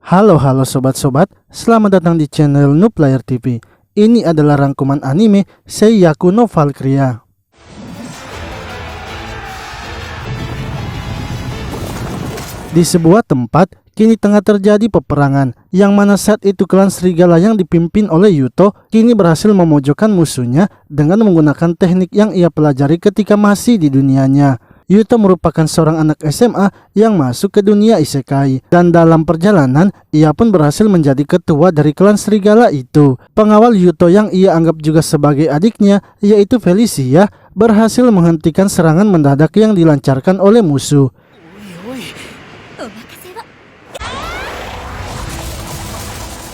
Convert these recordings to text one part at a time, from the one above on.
Halo sobat-sobat, selamat datang di channel Nooplayer TV. Ini adalah rangkuman anime Seiyaku no Valkyria. Di sebuah tempat, kini tengah terjadi peperangan, yang mana saat itu klan serigala yang dipimpin oleh Yuto kini berhasil memojokkan musuhnya dengan menggunakan teknik yang ia pelajari ketika masih di dunianya. Yuto merupakan seorang anak SMA yang masuk ke dunia isekai, dan dalam perjalanan ia pun berhasil menjadi ketua dari klan serigala itu. Pengawal Yuto yang ia anggap juga sebagai adiknya, yaitu Felicia, berhasil menghentikan serangan mendadak yang dilancarkan oleh musuh.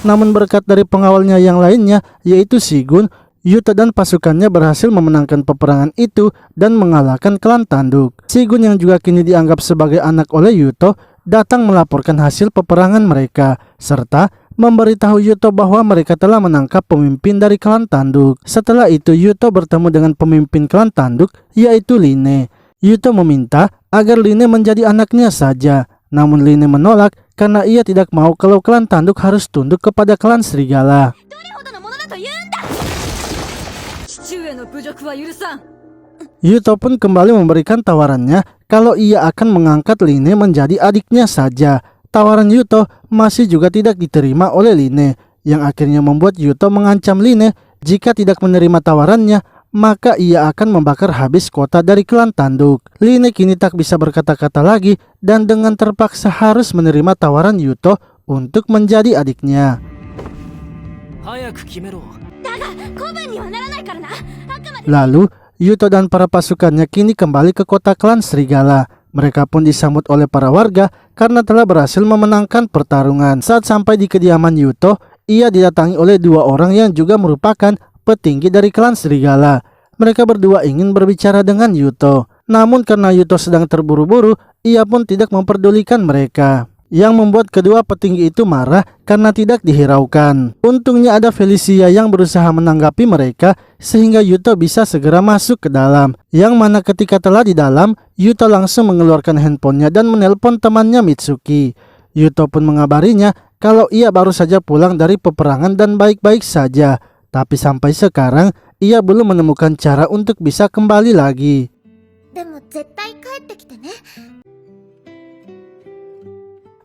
Namun berkat dari pengawalnya yang lainnya, yaitu Shigun, Yuto dan pasukannya berhasil memenangkan peperangan itu dan mengalahkan klan tanduk. Shigun yang juga kini dianggap sebagai anak oleh Yuto datang melaporkan hasil peperangan mereka, serta memberitahu Yuto bahwa mereka telah menangkap pemimpin dari klan tanduk. Setelah itu Yuto bertemu dengan pemimpin klan tanduk, yaitu Line. Yuto meminta agar Line menjadi anaknya saja, namun Line menolak karena ia tidak mau kalau klan tanduk harus tunduk kepada klan serigala. Yuto pun kembali memberikan tawarannya kalau ia akan mengangkat Line menjadi adiknya saja. Tawaran Yuto masih juga tidak diterima oleh Line, yang akhirnya membuat Yuto mengancam Line jika tidak menerima tawarannya, maka ia akan membakar habis kota dari klan tanduk. Line kini tak bisa berkata-kata lagi dan dengan terpaksa harus menerima tawaran Yuto untuk menjadi adiknya. Lalu, Yuto dan para pasukannya kini kembali ke kota klan serigala. Mereka pun disambut oleh para warga karena telah berhasil memenangkan pertarungan. Saat sampai di kediaman Yuto, ia didatangi oleh dua orang yang juga merupakan petinggi dari klan serigala. Mereka berdua ingin berbicara dengan Yuto. Namun karena Yuto sedang terburu-buru, ia pun tidak memperdulikan mereka, yang membuat kedua petinggi itu marah karena tidak dihiraukan. Untungnya ada Felicia yang berusaha menanggapi mereka sehingga Yuto bisa segera masuk ke dalam, yang mana ketika telah di dalam, Yuto langsung mengeluarkan handphonenya dan menelpon temannya Mitsuki. Yuto pun mengabarinya kalau ia baru saja pulang dari peperangan dan baik-baik saja, tapi sampai sekarang ia belum menemukan cara untuk bisa kembali lagi.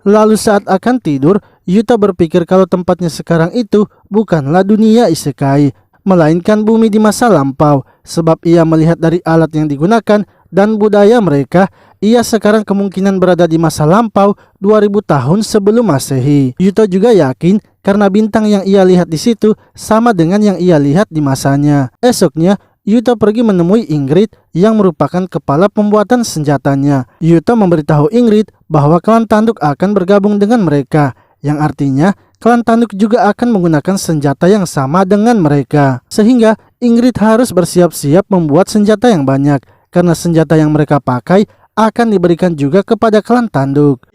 Lalu saat akan tidur, Yuto berpikir kalau tempatnya sekarang itu bukanlah dunia isekai, melainkan bumi di masa lampau. Sebab ia melihat dari alat yang digunakan dan budaya mereka, ia sekarang kemungkinan berada di masa lampau 2000 tahun sebelum Masehi. Yuto juga yakin karena bintang yang ia lihat di situ sama dengan yang ia lihat di masanya. Esoknya, Yuto pergi menemui Ingrid yang merupakan kepala pembuatan senjatanya. Yuto memberitahu Ingrid bahwa klan tanduk akan bergabung dengan mereka, yang artinya klan tanduk juga akan menggunakan senjata yang sama dengan mereka. Sehingga Ingrid harus bersiap-siap membuat senjata yang banyak, karena senjata yang mereka pakai akan diberikan juga kepada klan tanduk.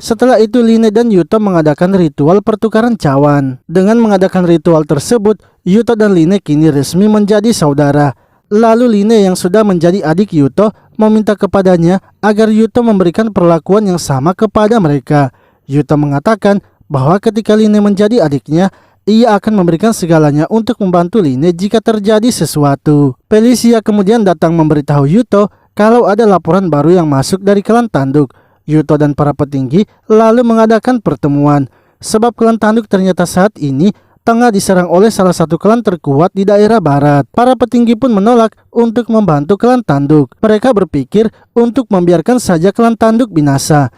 Setelah itu Line dan Yuto mengadakan ritual pertukaran cawan. Dengan mengadakan ritual tersebut, Yuto dan Line kini resmi menjadi saudara. Lalu Line yang sudah menjadi adik Yuto meminta kepadanya agar Yuto memberikan perlakuan yang sama kepada mereka. Yuto mengatakan bahwa ketika Line menjadi adiknya, ia akan memberikan segalanya untuk membantu Line jika terjadi sesuatu. Felicia kemudian datang memberitahu Yuto kalau ada laporan baru yang masuk dari klan tanduk. Yuto dan para petinggi lalu mengadakan pertemuan, sebab klan tanduk ternyata saat ini tengah diserang oleh salah satu klan terkuat di daerah barat. Para petinggi pun menolak untuk membantu klan tanduk. Mereka berpikir untuk membiarkan saja klan tanduk binasa.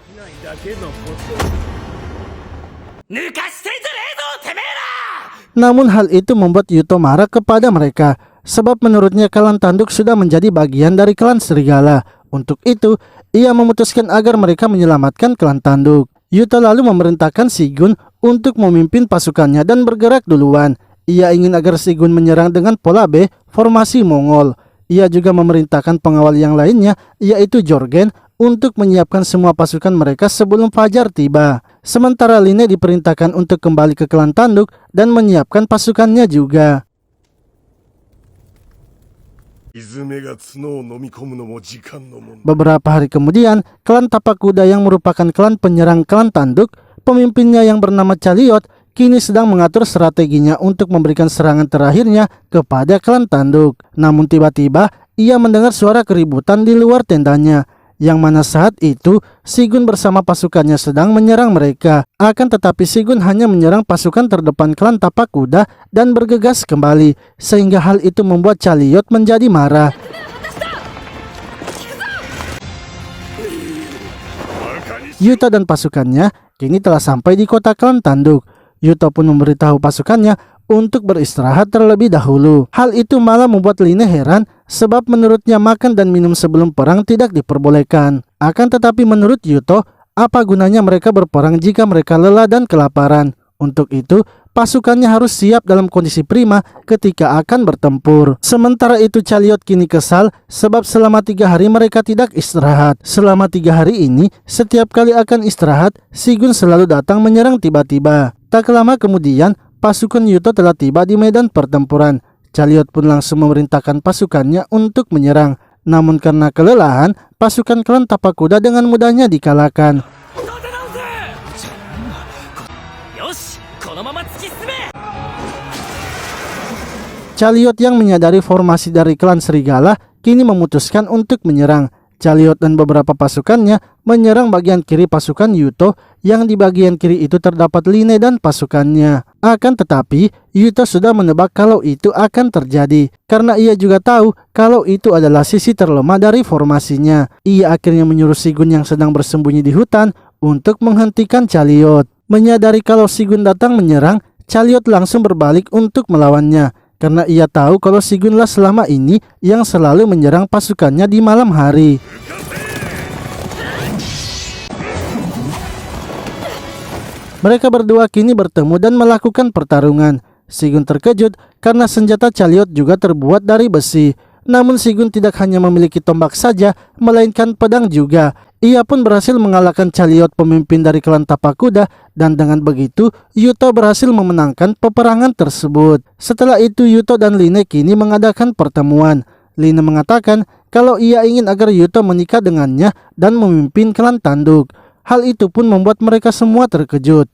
Namun hal itu membuat Yuto marah kepada mereka, sebab menurutnya klan tanduk sudah menjadi bagian dari klan serigala. Untuk itu, ia memutuskan agar mereka menyelamatkan klan tanduk. Yuto lalu memerintahkan Shigun untuk memimpin pasukannya dan bergerak duluan. Ia ingin agar Shigun menyerang dengan pola B, formasi Mongol. Ia juga memerintahkan pengawal yang lainnya, yaitu Jorgen, untuk menyiapkan semua pasukan mereka sebelum fajar tiba. Sementara Line diperintahkan untuk kembali ke klan tanduk dan menyiapkan pasukannya juga. Beberapa hari kemudian, klan Tapak Kuda yang merupakan klan penyerang klan tanduk, pemimpinnya yang bernama Chaliot, kini sedang mengatur strateginya untuk memberikan serangan terakhirnya kepada klan tanduk. Namun tiba-tiba, ia mendengar suara keributan di luar tendanya, yang mana saat itu Sigun bersama pasukannya sedang menyerang mereka. Akan tetapi Sigun hanya menyerang pasukan terdepan klan Tapak Kuda dan bergegas kembali, sehingga hal itu membuat Chaliot menjadi marah. Yuto dan pasukannya kini telah sampai di kota klan tanduk. Yuto pun memberitahu pasukannya untuk beristirahat terlebih dahulu. Hal itu malah membuat Line heran, sebab menurutnya makan dan minum sebelum perang tidak diperbolehkan. Akan tetapi menurut Yuto, apa gunanya mereka berperang jika mereka lelah dan kelaparan? Untuk itu, pasukannya harus siap dalam kondisi prima ketika akan bertempur. Sementara itu Chaliot kini kesal sebab selama 3 hari mereka tidak istirahat. Selama 3 hari ini, setiap kali akan istirahat, Sigun selalu datang menyerang tiba-tiba. Tak lama kemudian, pasukan Yuto telah tiba di medan pertempuran. Chaliot pun langsung memerintahkan pasukannya untuk menyerang. Namun karena kelelahan, pasukan klan Tapak Kuda dengan mudahnya dikalahkan. Chaliot yang menyadari formasi dari klan Serigala kini memutuskan untuk menyerang. Chaliot dan beberapa pasukannya menyerang bagian kiri pasukan Yuto, yang di bagian kiri itu terdapat Line dan pasukannya. Akan tetapi, Yuto sudah menebak kalau itu akan terjadi, karena ia juga tahu kalau itu adalah sisi terlemah dari formasinya. Ia akhirnya menyuruh Sigun yang sedang bersembunyi di hutan untuk menghentikan Chaliot. Menyadari kalau Sigun datang menyerang, Chaliot langsung berbalik untuk melawannya, karena ia tahu kalau Sigunlah selama ini yang selalu menyerang pasukannya di malam hari. Mereka berdua kini bertemu dan melakukan pertarungan. Sigun terkejut karena senjata Chaliot juga terbuat dari besi. Namun Sigun tidak hanya memiliki tombak saja, melainkan pedang juga. Ia pun berhasil mengalahkan Chaliot, pemimpin dari klan Tapak Kuda, dan dengan begitu Yuto berhasil memenangkan peperangan tersebut. Setelah itu Yuto dan Line kini mengadakan pertemuan. Line mengatakan kalau ia ingin agar Yuto menikah dengannya dan memimpin klan tanduk. Hal itu pun membuat mereka semua terkejut.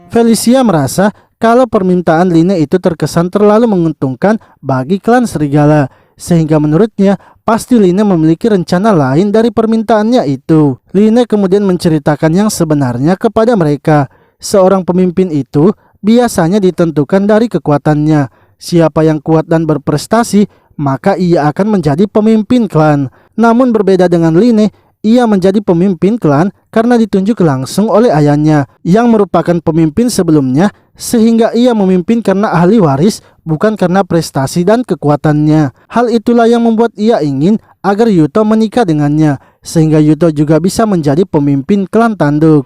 Felicia merasa kalau permintaan Line itu terkesan terlalu menguntungkan bagi klan Serigala, sehingga menurutnya pasti Line memiliki rencana lain dari permintaannya itu. Line kemudian menceritakan yang sebenarnya kepada mereka. Seorang pemimpin itu biasanya ditentukan dari kekuatannya. Siapa yang kuat dan berprestasi, maka ia akan menjadi pemimpin klan. Namun berbeda dengan Line, ia menjadi pemimpin klan karena ditunjuk langsung oleh ayahnya yang merupakan pemimpin sebelumnya, sehingga ia memimpin karena ahli waris, bukan karena prestasi dan kekuatannya. Hal itulah yang membuat ia ingin agar Yuto menikah dengannya, sehingga Yuto juga bisa menjadi pemimpin klan tanduk.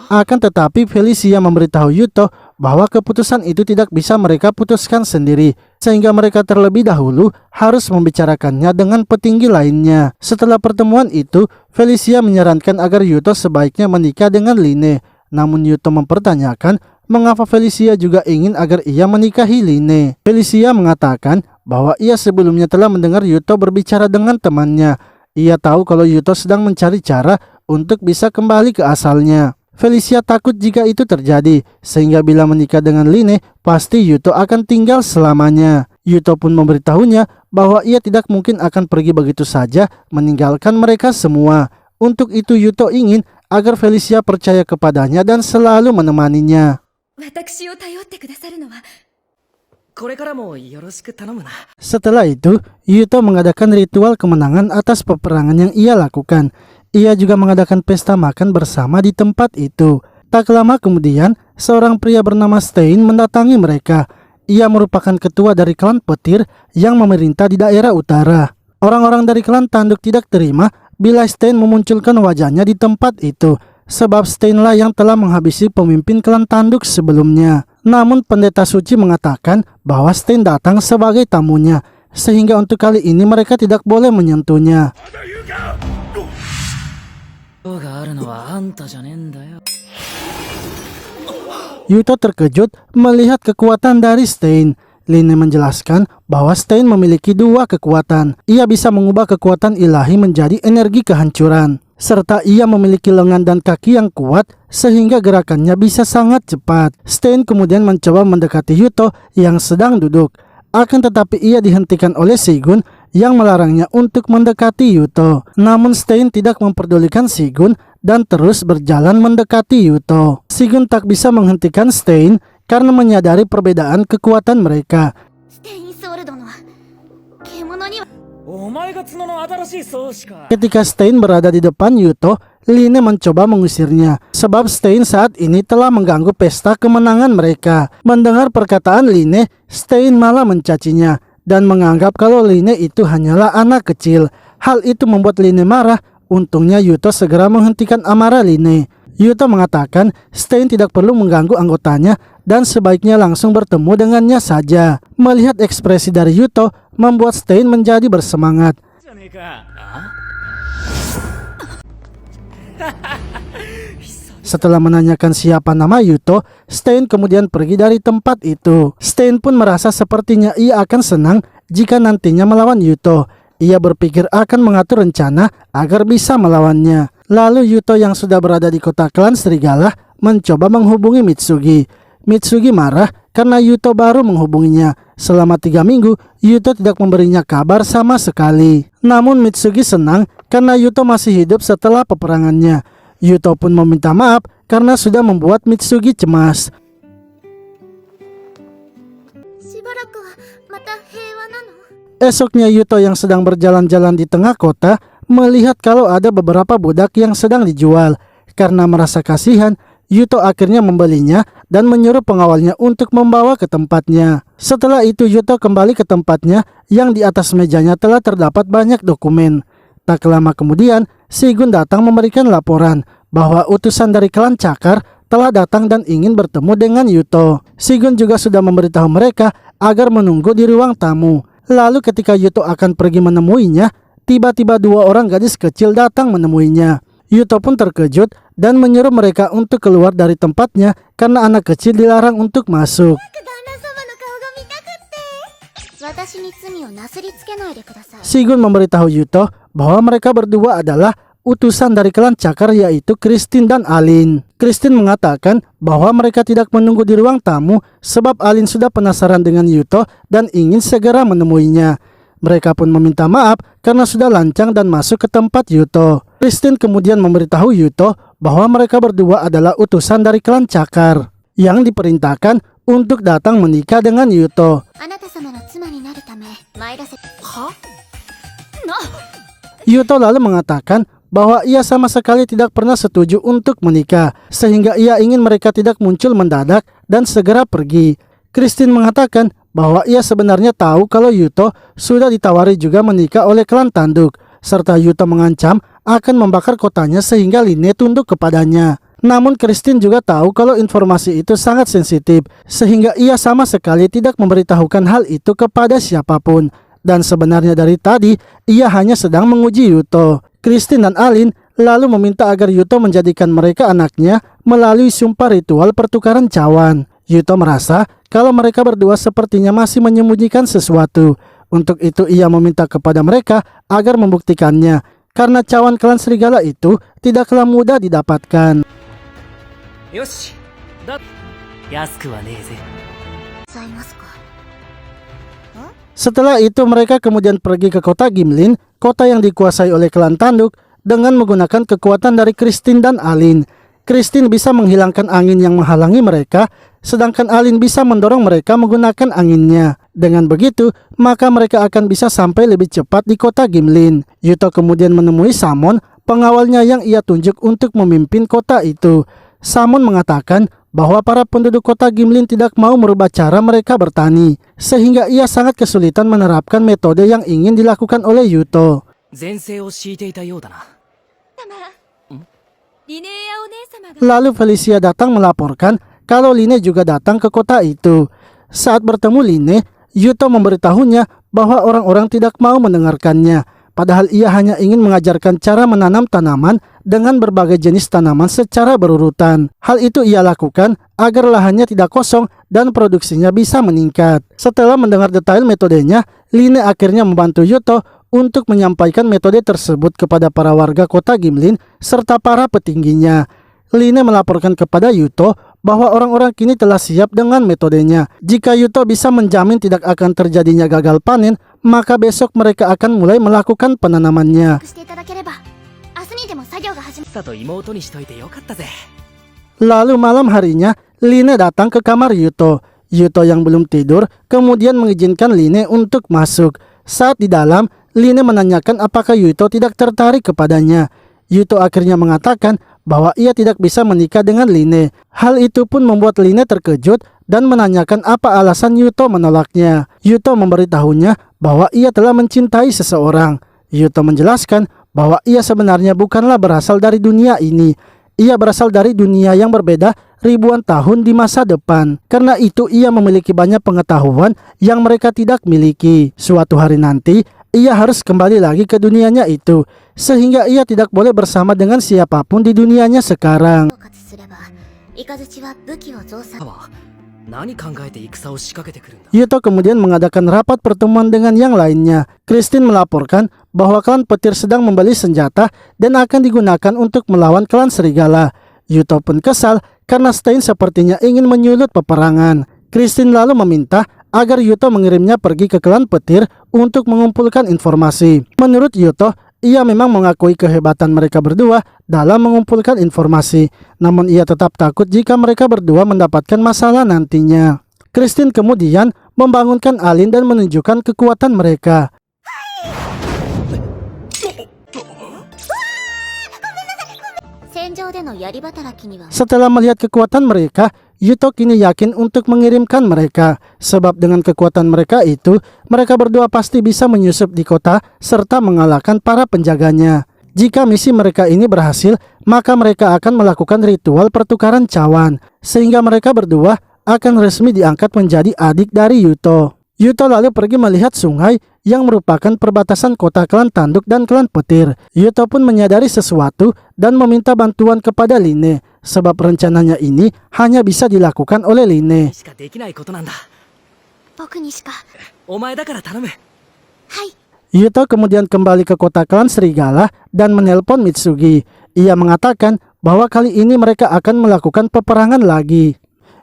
Akan tetapi Felicia memberitahu Yuto bahwa keputusan itu tidak bisa mereka putuskan sendiri, sehingga mereka terlebih dahulu harus membicarakannya dengan petinggi lainnya. Setelah pertemuan itu, Felicia menyarankan agar Yuto sebaiknya menikah dengan Line. Namun Yuto mempertanyakan mengapa Felicia juga ingin agar ia menikahi Line. Felicia mengatakan bahwa ia sebelumnya telah mendengar Yuto berbicara dengan temannya. Ia tahu kalau Yuto sedang mencari cara untuk bisa kembali ke asalnya. Felicia takut jika itu terjadi, sehingga bila menikah dengan Line, pasti Yuto akan tinggal selamanya. Yuto pun memberitahunya bahwa ia tidak mungkin akan pergi begitu saja meninggalkan mereka semua. Untuk itu Yuto ingin agar Felicia percaya kepadanya dan selalu menemaninya. Setelah itu, Yuto mengadakan ritual kemenangan atas peperangan yang ia lakukan. Ia juga mengadakan pesta makan bersama di tempat itu. Tak lama kemudian, seorang pria bernama Stein mendatangi mereka. Ia merupakan ketua dari klan petir yang memerintah di daerah utara. Orang-orang dari klan tanduk tidak terima bila Stein memunculkan wajahnya di tempat itu, sebab Steinlah yang telah menghabisi pemimpin klan tanduk sebelumnya. Namun pendeta suci mengatakan bahwa Stein datang sebagai tamunya, sehingga untuk kali ini mereka tidak boleh menyentuhnya. Yuto terkejut melihat kekuatan dari Stein. Line menjelaskan bahwa Stein memiliki dua kekuatan. Ia bisa mengubah kekuatan ilahi menjadi energi kehancuran. Serta ia memiliki lengan dan kaki yang kuat sehingga gerakannya bisa sangat cepat. Stein kemudian mencoba mendekati Yuto yang sedang duduk. Akan tetapi ia dihentikan oleh Shigun yang melarangnya untuk mendekati Yuto. Namun Stein tidak memperdulikan Shigun dan terus berjalan mendekati Yuto. Shigun tak bisa menghentikan Stein karena menyadari perbedaan kekuatan mereka. Ketika Stein berada di depan Yuto, Line mencoba mengusirnya sebab Stein saat ini telah mengganggu pesta kemenangan mereka. Mendengar perkataan Line, Stein malah mencacinya dan menganggap kalau Line itu hanyalah anak kecil. Hal itu membuat Line marah. Untungnya Yuto segera menghentikan amarah Line. Yuto mengatakan Stein tidak perlu mengganggu anggotanya dan sebaiknya langsung bertemu dengannya saja. Melihat ekspresi dari Yuto membuat Stein menjadi bersemangat. Setelah menanyakan siapa nama Yuto, Stein kemudian pergi dari tempat itu. Stein pun merasa sepertinya ia akan senang jika nantinya melawan Yuto. Ia berpikir akan mengatur rencana agar bisa melawannya. Lalu Yuto yang sudah berada di kota klan Serigala mencoba menghubungi Mitsugi. Mitsugi marah karena Yuto baru menghubunginya. Selama 3 minggu, Yuto tidak memberinya kabar sama sekali. Namun Mitsugi senang karena Yuto masih hidup setelah peperangannya. Yuto pun meminta maaf karena sudah membuat Mitsugi cemas. Esoknya Yuto yang sedang berjalan-jalan di tengah kota melihat kalau ada beberapa budak yang sedang dijual. Karena merasa kasihan, Yuto akhirnya membelinya dan menyuruh pengawalnya untuk membawa ke tempatnya. Setelah itu Yuto kembali ke tempatnya yang di atas mejanya telah terdapat banyak dokumen. Tak lama kemudian, Shigun datang memberikan laporan bahwa utusan dari klan Cakar telah datang dan ingin bertemu dengan Yuto. Shigun juga sudah memberitahu mereka agar menunggu di ruang tamu. Lalu ketika Yuto akan pergi menemuinya, tiba-tiba 2 orang gadis kecil datang menemuinya. Yuto pun terkejut dan menyuruh mereka untuk keluar dari tempatnya karena anak kecil dilarang untuk masuk. Shigun memberitahu Yuto bahwa mereka berdua adalah utusan dari klan Cakar, yaitu Christine dan Alin. Christine mengatakan bahwa mereka tidak menunggu di ruang tamu sebab Alin sudah penasaran dengan Yuto dan ingin segera menemuinya. Mereka pun meminta maaf karena sudah lancang dan masuk ke tempat Yuto. Christine kemudian memberitahu Yuto bahwa mereka berdua adalah utusan dari klan Cakar yang diperintahkan untuk datang menikah dengan Yuto. Yuto lalu mengatakan bahwa ia sama sekali tidak pernah setuju untuk menikah, sehingga ia ingin mereka tidak muncul mendadak dan segera pergi. Christine mengatakan bahwa ia sebenarnya tahu kalau Yuto sudah ditawari juga menikah oleh klan tanduk, serta Yuto mengancam akan membakar kotanya sehingga Line tunduk kepadanya. Namun Christine juga tahu kalau informasi itu sangat sensitif, sehingga ia sama sekali tidak memberitahukan hal itu kepada siapapun. Dan sebenarnya dari tadi ia hanya sedang menguji Yuto. Christine dan Alin lalu meminta agar Yuto menjadikan mereka anaknya melalui sumpah ritual pertukaran cawan. Yuto merasa kalau mereka berdua sepertinya masih menyembunyikan sesuatu. Untuk itu ia meminta kepada mereka agar membuktikannya, karena cawan klan Serigala itu tidaklah mudah didapatkan. Setelah itu mereka kemudian pergi ke kota Gimlin, kota yang dikuasai oleh klan tanduk, dengan menggunakan kekuatan dari Christine dan Alin. Christine bisa menghilangkan angin yang menghalangi mereka, sedangkan Alin bisa mendorong mereka menggunakan anginnya. Dengan begitu, maka mereka akan bisa sampai lebih cepat di kota Gimlin. Yuto kemudian menemui Samon, pengawalnya yang ia tunjuk untuk memimpin kota itu. Samon mengatakan bahwa para penduduk kota Gimlin tidak mau merubah cara mereka bertani, sehingga ia sangat kesulitan menerapkan metode yang ingin dilakukan oleh Yuto. Lalu Felicia datang melaporkan kalau Line juga datang ke kota itu. Saat bertemu Line, Yuto memberitahunya bahwa orang-orang tidak mau mendengarkannya. padahal ia hanya ingin mengajarkan cara menanam tanaman dengan berbagai jenis tanaman secara berurutan. Hal itu ia lakukan agar lahannya tidak kosong dan produksinya bisa meningkat. Setelah mendengar detail metodenya, Line akhirnya membantu Yuto untuk menyampaikan metode tersebut kepada para warga kota Gimlin serta para petingginya. Line melaporkan kepada Yuto bahwa orang-orang kini telah siap dengan metodenya. Jika Yuto bisa menjamin tidak akan terjadinya gagal panen, maka besok mereka akan mulai melakukan penanamannya. Lalu malam harinya, Line datang ke kamar Yuto. Yuto yang belum tidur kemudian mengizinkan Line untuk masuk. Saat di dalam, Line menanyakan apakah Yuto tidak tertarik kepadanya. Yuto akhirnya mengatakan bahwa ia tidak bisa menikah dengan Line. Hal itu pun membuat Line terkejut dan menanyakan apa alasan Yuto menolaknya. Yuto memberitahunya bahwa ia telah mencintai seseorang. Yuto menjelaskan bahwa ia sebenarnya bukanlah berasal dari dunia ini. Ia berasal dari dunia yang berbeda ribuan tahun di masa depan. Karena itu ia memiliki banyak pengetahuan yang mereka tidak miliki. Suatu hari nanti, ia harus kembali lagi ke dunianya itu, sehingga ia tidak boleh bersama dengan siapapun di dunianya sekarang. Yuto kemudian mengadakan rapat pertemuan dengan yang lainnya. Christine melaporkan bahwa klan petir sedang membeli senjata dan akan digunakan untuk melawan klan serigala. Yuto pun kesal karena Stein sepertinya ingin menyulut peperangan. Christine lalu meminta agar Yuto mengirimnya pergi ke klan petir untuk mengumpulkan informasi. Menurut Yuto, ia memang mengakui kehebatan mereka berdua dalam mengumpulkan informasi, namun ia tetap takut jika mereka berdua mendapatkan masalah nantinya. Christine kemudian membangunkan Alin dan menunjukkan kekuatan mereka. Setelah melihat kekuatan mereka, Yuto kini yakin untuk mengirimkan mereka. Sebab dengan kekuatan mereka itu, mereka berdua pasti bisa menyusup di kota serta mengalahkan para penjaganya. Jika misi mereka ini berhasil, maka mereka akan melakukan ritual pertukaran cawan, sehingga mereka berdua akan resmi diangkat menjadi adik dari Yuto. Yuto lalu pergi melihat sungai yang merupakan perbatasan kota klan tanduk dan klan petir. Yuto pun menyadari sesuatu dan meminta bantuan kepada Line, sebab rencananya ini hanya bisa dilakukan oleh Line. Yuto kemudian kembali ke kota klan serigala dan menelpon Mitsugi. Ia mengatakan bahwa kali ini mereka akan melakukan peperangan lagi.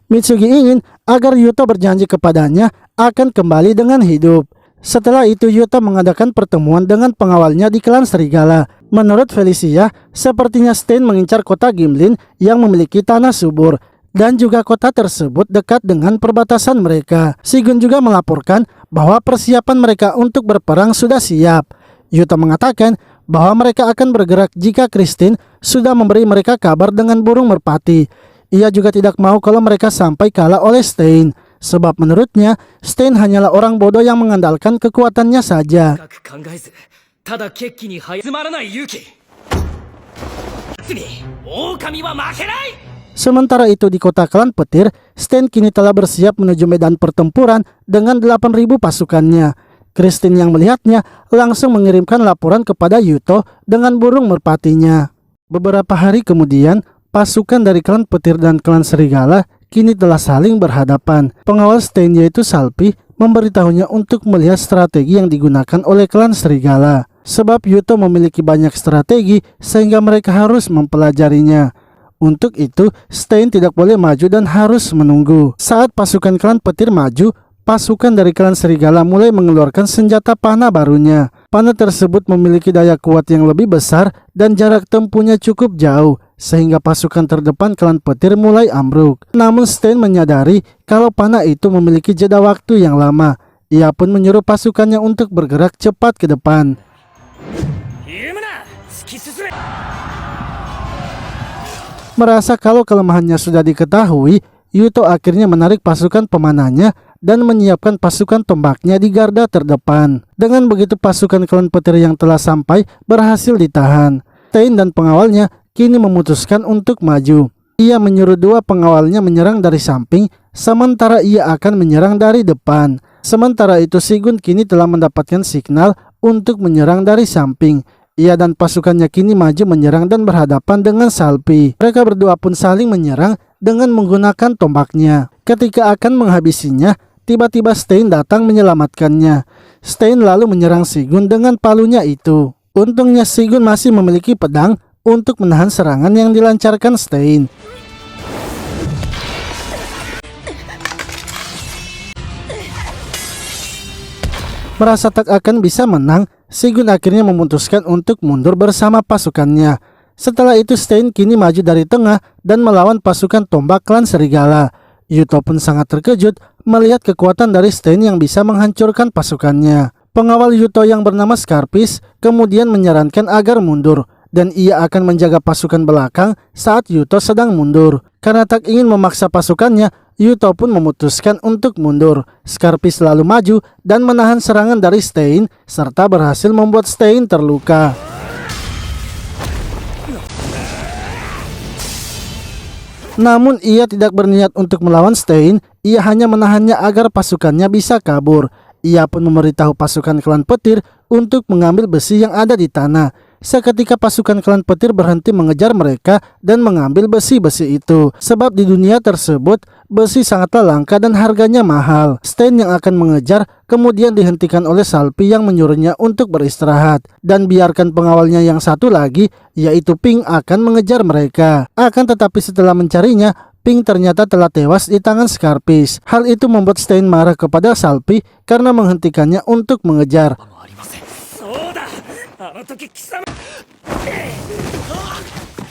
Mitsugi ingin agar Yuto berjanji kepadanya akan kembali dengan hidup. Setelah itu Yuto mengadakan pertemuan dengan pengawalnya di klan serigala. Menurut Felicia, sepertinya Stein mengincar kota Gimlin yang memiliki tanah subur, dan juga kota tersebut dekat dengan perbatasan mereka. Sigun juga melaporkan bahwa persiapan mereka untuk berperang sudah siap. Yuto mengatakan bahwa mereka akan bergerak jika Christine sudah memberi mereka kabar dengan burung merpati. Ia juga tidak mau kalau mereka sampai kalah oleh Stein, sebab menurutnya Stein hanyalah orang bodoh yang mengandalkan kekuatannya saja. Sementara itu di kota klan petir, Stein kini telah bersiap menuju medan pertempuran dengan 8.000 pasukannya. Christine yang melihatnya langsung mengirimkan laporan kepada Yuto dengan burung merpatinya. Beberapa hari kemudian, pasukan dari klan petir dan klan serigala kini telah saling berhadapan. Pengawal Stein yaitu Salpi memberitahunya untuk melihat strategi yang digunakan oleh klan serigala. Sebab Yuto memiliki banyak strategi sehingga mereka harus mempelajarinya. Untuk itu, Stein tidak boleh maju dan harus menunggu. Saat pasukan klan petir maju, pasukan dari klan serigala mulai mengeluarkan senjata panah barunya. Panah tersebut memiliki daya kuat yang lebih besar dan jarak tempuhnya cukup jauh, sehingga pasukan terdepan klan petir mulai ambruk. Namun Stein menyadari kalau panah itu memiliki jeda waktu yang lama. Ia pun menyuruh pasukannya untuk bergerak cepat ke depan. Merasa kalau kelemahannya sudah diketahui, Yuto akhirnya menarik pasukan pemanahnya dan menyiapkan pasukan tombaknya di garda terdepan. Dengan begitu pasukan klan petir yang telah sampai berhasil ditahan. Stein dan pengawalnya kini memutuskan untuk maju. Ia menyuruh dua pengawalnya menyerang dari samping, sementara ia akan menyerang dari depan. Sementara itu Sigun kini telah mendapatkan signal untuk menyerang dari samping. Ia dan pasukannya kini maju menyerang dan berhadapan dengan Salpi. Mereka berdua pun saling menyerang dengan menggunakan tombaknya. Ketika akan menghabisinya, tiba-tiba Stein datang menyelamatkannya. Stein lalu menyerang Sigun dengan palunya itu. Untungnya Sigun masih memiliki pedang untuk menahan serangan yang dilancarkan Stein. Merasa tak akan bisa menang, Sigun akhirnya memutuskan untuk mundur bersama pasukannya. Setelah itu Stein kini maju dari tengah dan melawan pasukan tombak klan serigala. Yuto pun sangat terkejut melihat kekuatan dari Stein yang bisa menghancurkan pasukannya. Pengawal Yuto yang bernama Scarpis kemudian menyarankan agar mundur dan ia akan menjaga pasukan belakang saat Yuto sedang mundur. Karena tak ingin memaksa pasukannya, Yuto pun memutuskan untuk mundur. Scarpis lalu maju dan menahan serangan dari Stein serta berhasil membuat Stein terluka. Namun ia tidak berniat untuk melawan Stein, ia hanya menahannya agar pasukannya bisa kabur. Ia pun memberitahu pasukan klan petir untuk mengambil besi yang ada di tanah. Seketika pasukan klan petir berhenti mengejar mereka dan mengambil besi-besi itu. Sebab di dunia tersebut besi sangatlah langka dan harganya mahal. Stein yang akan mengejar kemudian dihentikan oleh Salpi yang menyuruhnya untuk beristirahat. Dan biarkan pengawalnya yang satu lagi, yaitu Ping, akan mengejar mereka. Akan tetapi setelah mencarinya, Ping ternyata telah tewas di tangan Scarpis. Hal itu membuat Stein marah kepada Salpi karena menghentikannya untuk mengejar.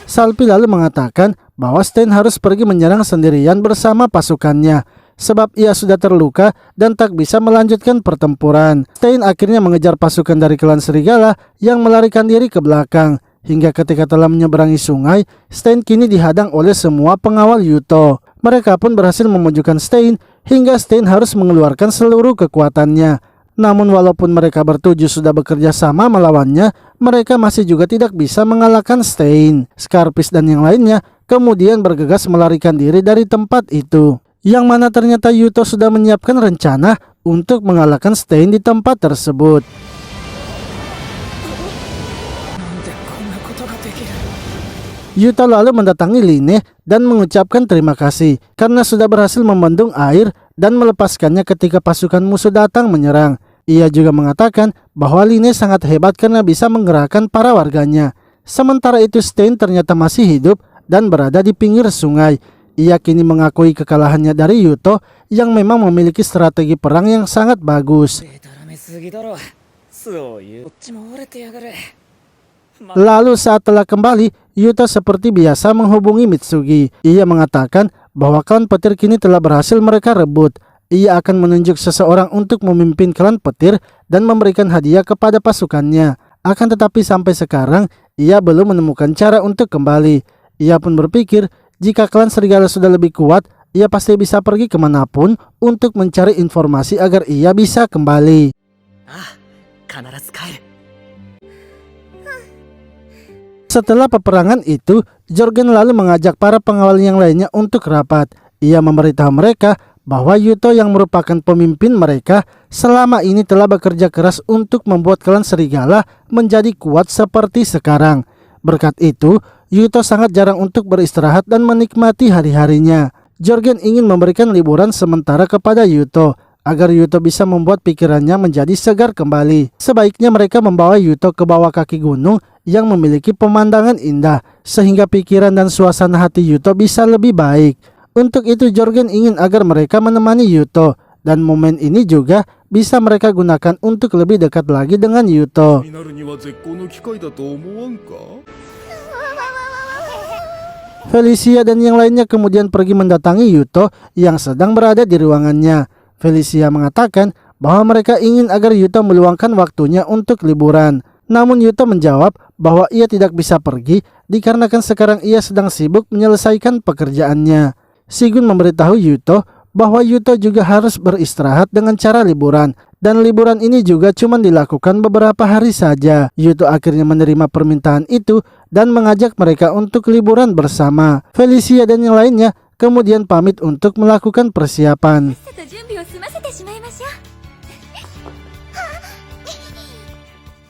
Salpi lalu mengatakan bahwa Stein harus pergi menyerang sendirian bersama pasukannya sebab ia sudah terluka dan tak bisa melanjutkan pertempuran. Stein akhirnya mengejar pasukan dari klan serigala yang melarikan diri ke belakang. Hingga ketika telah menyeberangi sungai, Stein kini dihadang oleh semua pengawal Yuto. Mereka pun berhasil memojokkan Stein hingga Stein harus mengeluarkan seluruh kekuatannya. Namun walaupun mereka bertujuh sudah bekerja sama melawannya, mereka masih juga tidak bisa mengalahkan Stein. Scarpis dan yang lainnya kemudian bergegas melarikan diri dari tempat itu. Yang mana ternyata Yuto sudah menyiapkan rencana untuk mengalahkan Stein di tempat tersebut. Yuto lalu mendatangi Line dan mengucapkan terima kasih karena sudah berhasil membendung air dan melepaskannya ketika pasukan musuh datang menyerang. Ia juga mengatakan bahwa Line sangat hebat karena bisa menggerakkan para warganya. Sementara itu Stein ternyata masih hidup dan berada di pinggir sungai. Ia kini mengakui kekalahannya dari Yuto yang memang memiliki strategi perang yang sangat bagus. Lalu saat telah kembali, Yuto seperti biasa menghubungi Mitsugi. Ia mengatakan bahwa klan petir kini telah berhasil mereka rebut. Ia akan menunjuk seseorang untuk memimpin klan petir dan memberikan hadiah kepada pasukannya. Akan tetapi sampai sekarang, ia belum menemukan cara untuk kembali. Ia pun berpikir, jika klan serigala sudah lebih kuat, ia pasti bisa pergi kemanapun untuk mencari informasi agar ia bisa kembali. Setelah peperangan itu, Jorgen lalu mengajak para pengawal yang lainnya untuk rapat. Ia memberitahu mereka bahwa Yuto yang merupakan pemimpin mereka selama ini telah bekerja keras untuk membuat klan serigala menjadi kuat seperti sekarang. Berkat itu, Yuto sangat jarang untuk beristirahat dan menikmati hari-harinya. Jorgen ingin memberikan liburan sementara kepada Yuto agar Yuto bisa membuat pikirannya menjadi segar kembali. Sebaiknya mereka membawa Yuto ke bawah kaki gunung yang memiliki pemandangan indah sehingga pikiran dan suasana hati Yuto bisa lebih baik. Untuk itu Jorgen ingin agar mereka menemani Yuto dan momen ini juga bisa mereka gunakan untuk lebih dekat lagi dengan Yuto. Felicia dan yang lainnya kemudian pergi mendatangi Yuto yang sedang berada di ruangannya. Felicia mengatakan bahwa mereka ingin agar Yuto meluangkan waktunya untuk liburan. Namun Yuto menjawab bahwa ia tidak bisa pergi dikarenakan sekarang ia sedang sibuk menyelesaikan pekerjaannya. Sigun memberitahu Yuto bahwa Yuto juga harus beristirahat dengan cara liburan. Dan liburan ini juga cuma dilakukan beberapa hari saja. Yuto akhirnya menerima permintaan itu dan mengajak mereka untuk liburan bersama. Felicia dan yang lainnya kemudian pamit untuk melakukan persiapan.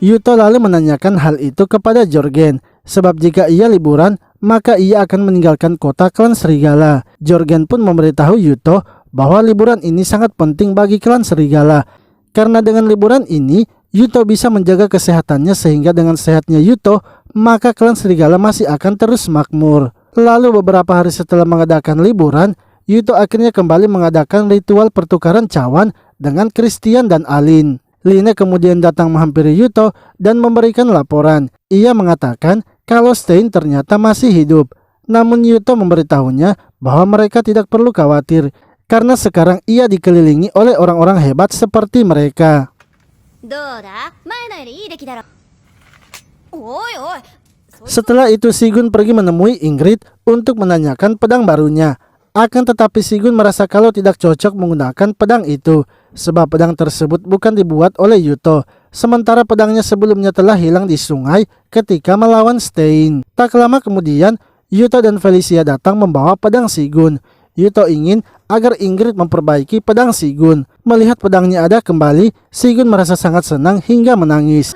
Yuto lalu menanyakan hal itu kepada Jorgen, sebab jika ia liburan, maka ia akan meninggalkan kota klan serigala. Jorgen pun memberitahu Yuto bahwa liburan ini sangat penting bagi klan serigala, karena dengan liburan ini Yuto bisa menjaga kesehatannya, sehingga dengan sehatnya Yuto, maka klan serigala masih akan terus makmur. Lalu beberapa hari setelah mengadakan liburan, Yuto akhirnya kembali mengadakan ritual pertukaran cawan dengan Christian dan Alin. Line kemudian datang menghampiri Yuto dan memberikan laporan. Ia mengatakan kalau Stein ternyata masih hidup. Namun Yuto memberitahunya bahwa mereka tidak perlu khawatir, karena sekarang ia dikelilingi oleh orang-orang hebat seperti mereka. Setelah itu Sigun pergi menemui Ingrid untuk menanyakan pedang barunya. Akan tetapi Sigun merasa kalau tidak cocok menggunakan pedang itu, sebab pedang tersebut bukan dibuat oleh Yuto, sementara pedangnya sebelumnya telah hilang di sungai ketika melawan Stein. Tak lama kemudian Yuto dan Felicia datang membawa pedang Sigun. Yuto ingin agar Ingrid memperbaiki pedang Sigun. Melihat pedangnya ada kembali, Sigun merasa sangat senang hingga menangis.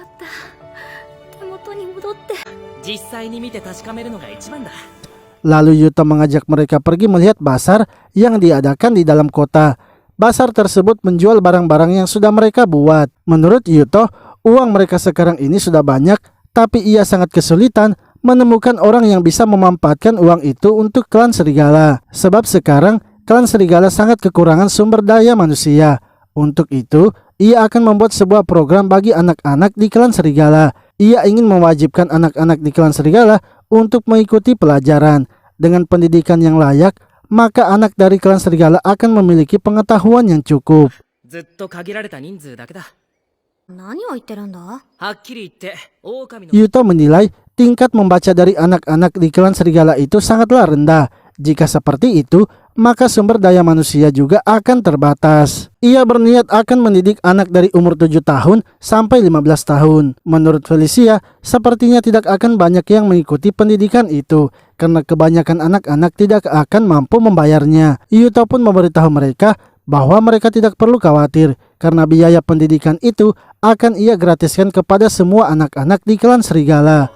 Lalu Yuto mengajak mereka pergi melihat basar yang diadakan di dalam kota. Basar tersebut menjual barang-barang yang sudah mereka buat. Menurut Yuto, uang mereka sekarang ini sudah banyak, tapi ia sangat kesulitan menemukan orang yang bisa memanfaatkan uang itu untuk klan serigala. Sebab sekarang klan serigala sangat kekurangan sumber daya manusia. Untuk itu, ia akan membuat sebuah program bagi anak-anak di klan serigala. Ia ingin mewajibkan anak-anak di klan serigala untuk mengikuti pelajaran. Dengan pendidikan yang layak, maka anak dari klan serigala akan memiliki pengetahuan yang cukup. Yuto menilai tingkat membaca dari anak-anak di klan serigala itu sangatlah rendah. Jika seperti itu, maka sumber daya manusia juga akan terbatas. Ia berniat akan mendidik anak dari umur 7 tahun sampai 15 tahun. Menurut Felicia, sepertinya tidak akan banyak yang mengikuti pendidikan itu, karena kebanyakan anak-anak tidak akan mampu membayarnya. Yuto pun memberitahu mereka bahwa mereka tidak perlu khawatir, karena biaya pendidikan itu akan ia gratiskan kepada semua anak-anak di klan serigala.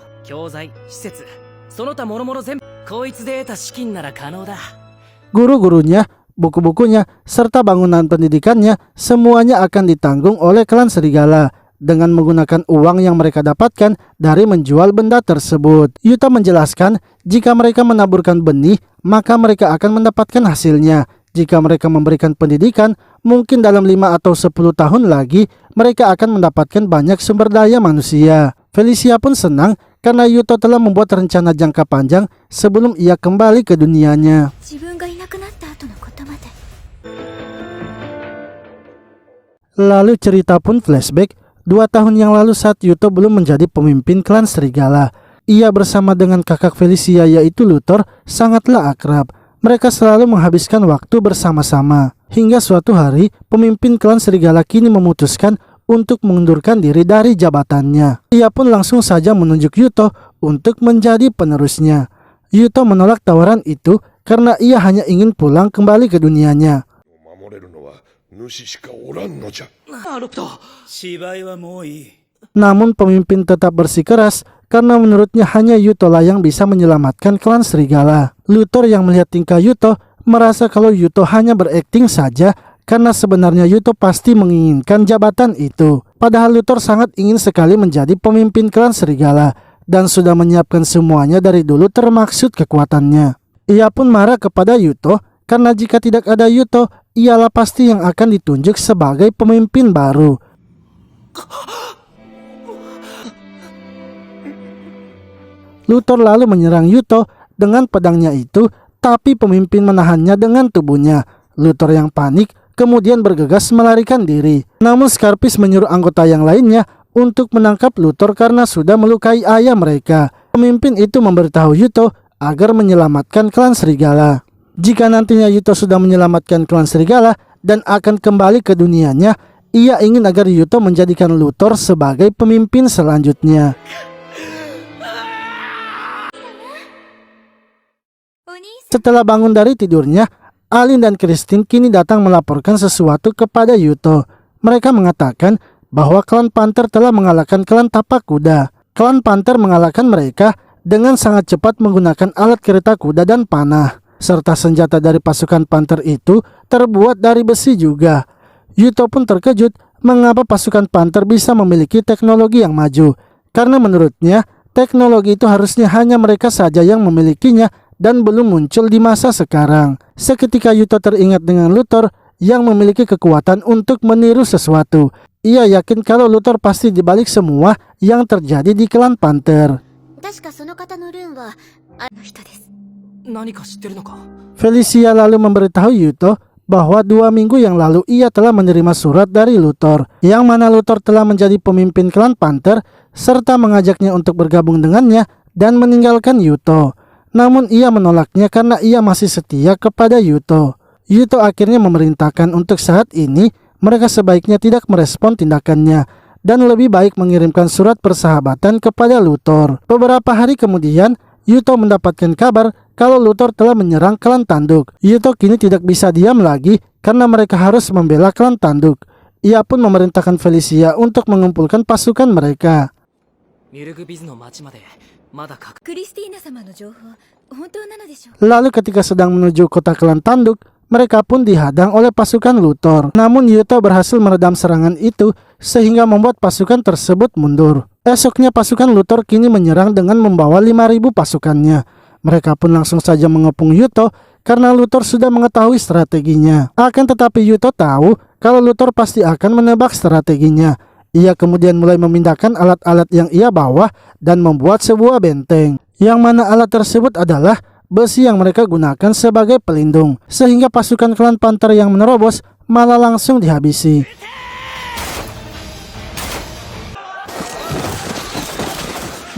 Guru-gurunya, buku-bukunya, serta bangunan pendidikannya semuanya akan ditanggung oleh klan serigala dengan menggunakan uang yang mereka dapatkan dari menjual benda tersebut. Yuta menjelaskan jika mereka menaburkan benih, maka mereka akan mendapatkan hasilnya. Jika mereka memberikan pendidikan, mungkin dalam 5 atau 10 tahun lagi mereka akan mendapatkan banyak sumber daya manusia. Felicia pun senang karena Yuto telah membuat rencana jangka panjang sebelum ia kembali ke dunianya. Lalu cerita pun flashback 2 tahun yang lalu saat Yuto belum menjadi pemimpin klan serigala. Ia bersama dengan kakak Felicia yaitu Luthor sangatlah akrab. Mereka selalu menghabiskan waktu bersama-sama. Hingga suatu hari, pemimpin klan serigala kini memutuskan untuk mengundurkan diri dari jabatannya. Ia pun langsung saja menunjuk Yuto untuk menjadi penerusnya. Yuto menolak tawaran itu karena ia hanya ingin pulang kembali ke dunianya. Namun pemimpin tetap bersikeras karena menurutnya hanya Yuto lah yang bisa menyelamatkan klan serigala. Luthor yang melihat tingkah Yuto merasa kalau Yuto hanya berakting saja, karena sebenarnya Yuto pasti menginginkan jabatan itu. Padahal Luthor sangat ingin sekali menjadi pemimpin klan serigala dan sudah menyiapkan semuanya dari dulu termaksud kekuatannya. Ia pun marah kepada Yuto karena jika tidak ada Yuto, ialah pasti yang akan ditunjuk sebagai pemimpin baru. Luthor lalu menyerang Yuto dengan pedangnya itu, tapi pemimpin menahannya dengan tubuhnya. Luthor yang panik kemudian bergegas melarikan diri. Namun Scarpis menyuruh anggota yang lainnya untuk menangkap Luthor karena sudah melukai ayah mereka. Pemimpin itu memberitahu Yuto agar menyelamatkan klan serigala. Jika nantinya Yuto sudah menyelamatkan klan serigala dan akan kembali ke dunianya, ia ingin agar Yuto menjadikan Luthor sebagai pemimpin selanjutnya. Setelah bangun dari tidurnya, Alin dan Christine kini datang melaporkan sesuatu kepada Yuto. Mereka mengatakan bahwa klan Panther telah mengalahkan klan Tapak Kuda. Klan Panther mengalahkan mereka dengan sangat cepat menggunakan alat kereta kuda dan panah. Serta senjata dari pasukan Panther itu terbuat dari besi juga. Yuto pun terkejut mengapa pasukan Panther bisa memiliki teknologi yang maju. Karena menurutnya, teknologi itu harusnya hanya mereka saja yang memilikinya dan belum muncul di masa sekarang. Seketika Yuto teringat dengan Luthor yang memiliki kekuatan untuk meniru sesuatu. Ia yakin kalau Luthor pasti dibalik semua yang terjadi di klan Panther. Felicia lalu memberitahu Yuto bahwa 2 minggu yang lalu ia telah menerima surat dari Luthor, yang mana Luthor telah menjadi pemimpin klan Panther serta mengajaknya untuk bergabung dengannya dan meninggalkan Yuto. Namun ia menolaknya karena ia masih setia kepada Yuto. Yuto akhirnya memerintahkan untuk saat ini mereka sebaiknya tidak merespon tindakannya dan lebih baik mengirimkan surat persahabatan kepada Luthor. Beberapa hari kemudian, Yuto mendapatkan kabar kalau Luthor telah menyerang klan tanduk. Yuto kini tidak bisa diam lagi karena mereka harus membela klan tanduk. Ia pun memerintahkan Felicia untuk mengumpulkan pasukan mereka. Lalu ketika sedang menuju kota klan tanduk, mereka pun dihadang oleh pasukan Luthor. Namun Yuto berhasil meredam serangan itu sehingga membuat pasukan tersebut mundur. Esoknya pasukan Luthor kini menyerang dengan membawa 5.000 pasukannya. Mereka pun langsung saja mengepung Yuto karena Luthor sudah mengetahui strateginya. Akan tetapi Yuto tahu kalau Luthor pasti akan menebak strateginya. Ia kemudian mulai memindahkan alat-alat yang ia bawa dan membuat sebuah benteng. Yang mana alat tersebut adalah besi yang mereka gunakan sebagai pelindung, sehingga pasukan klan Panther yang menerobos malah langsung dihabisi.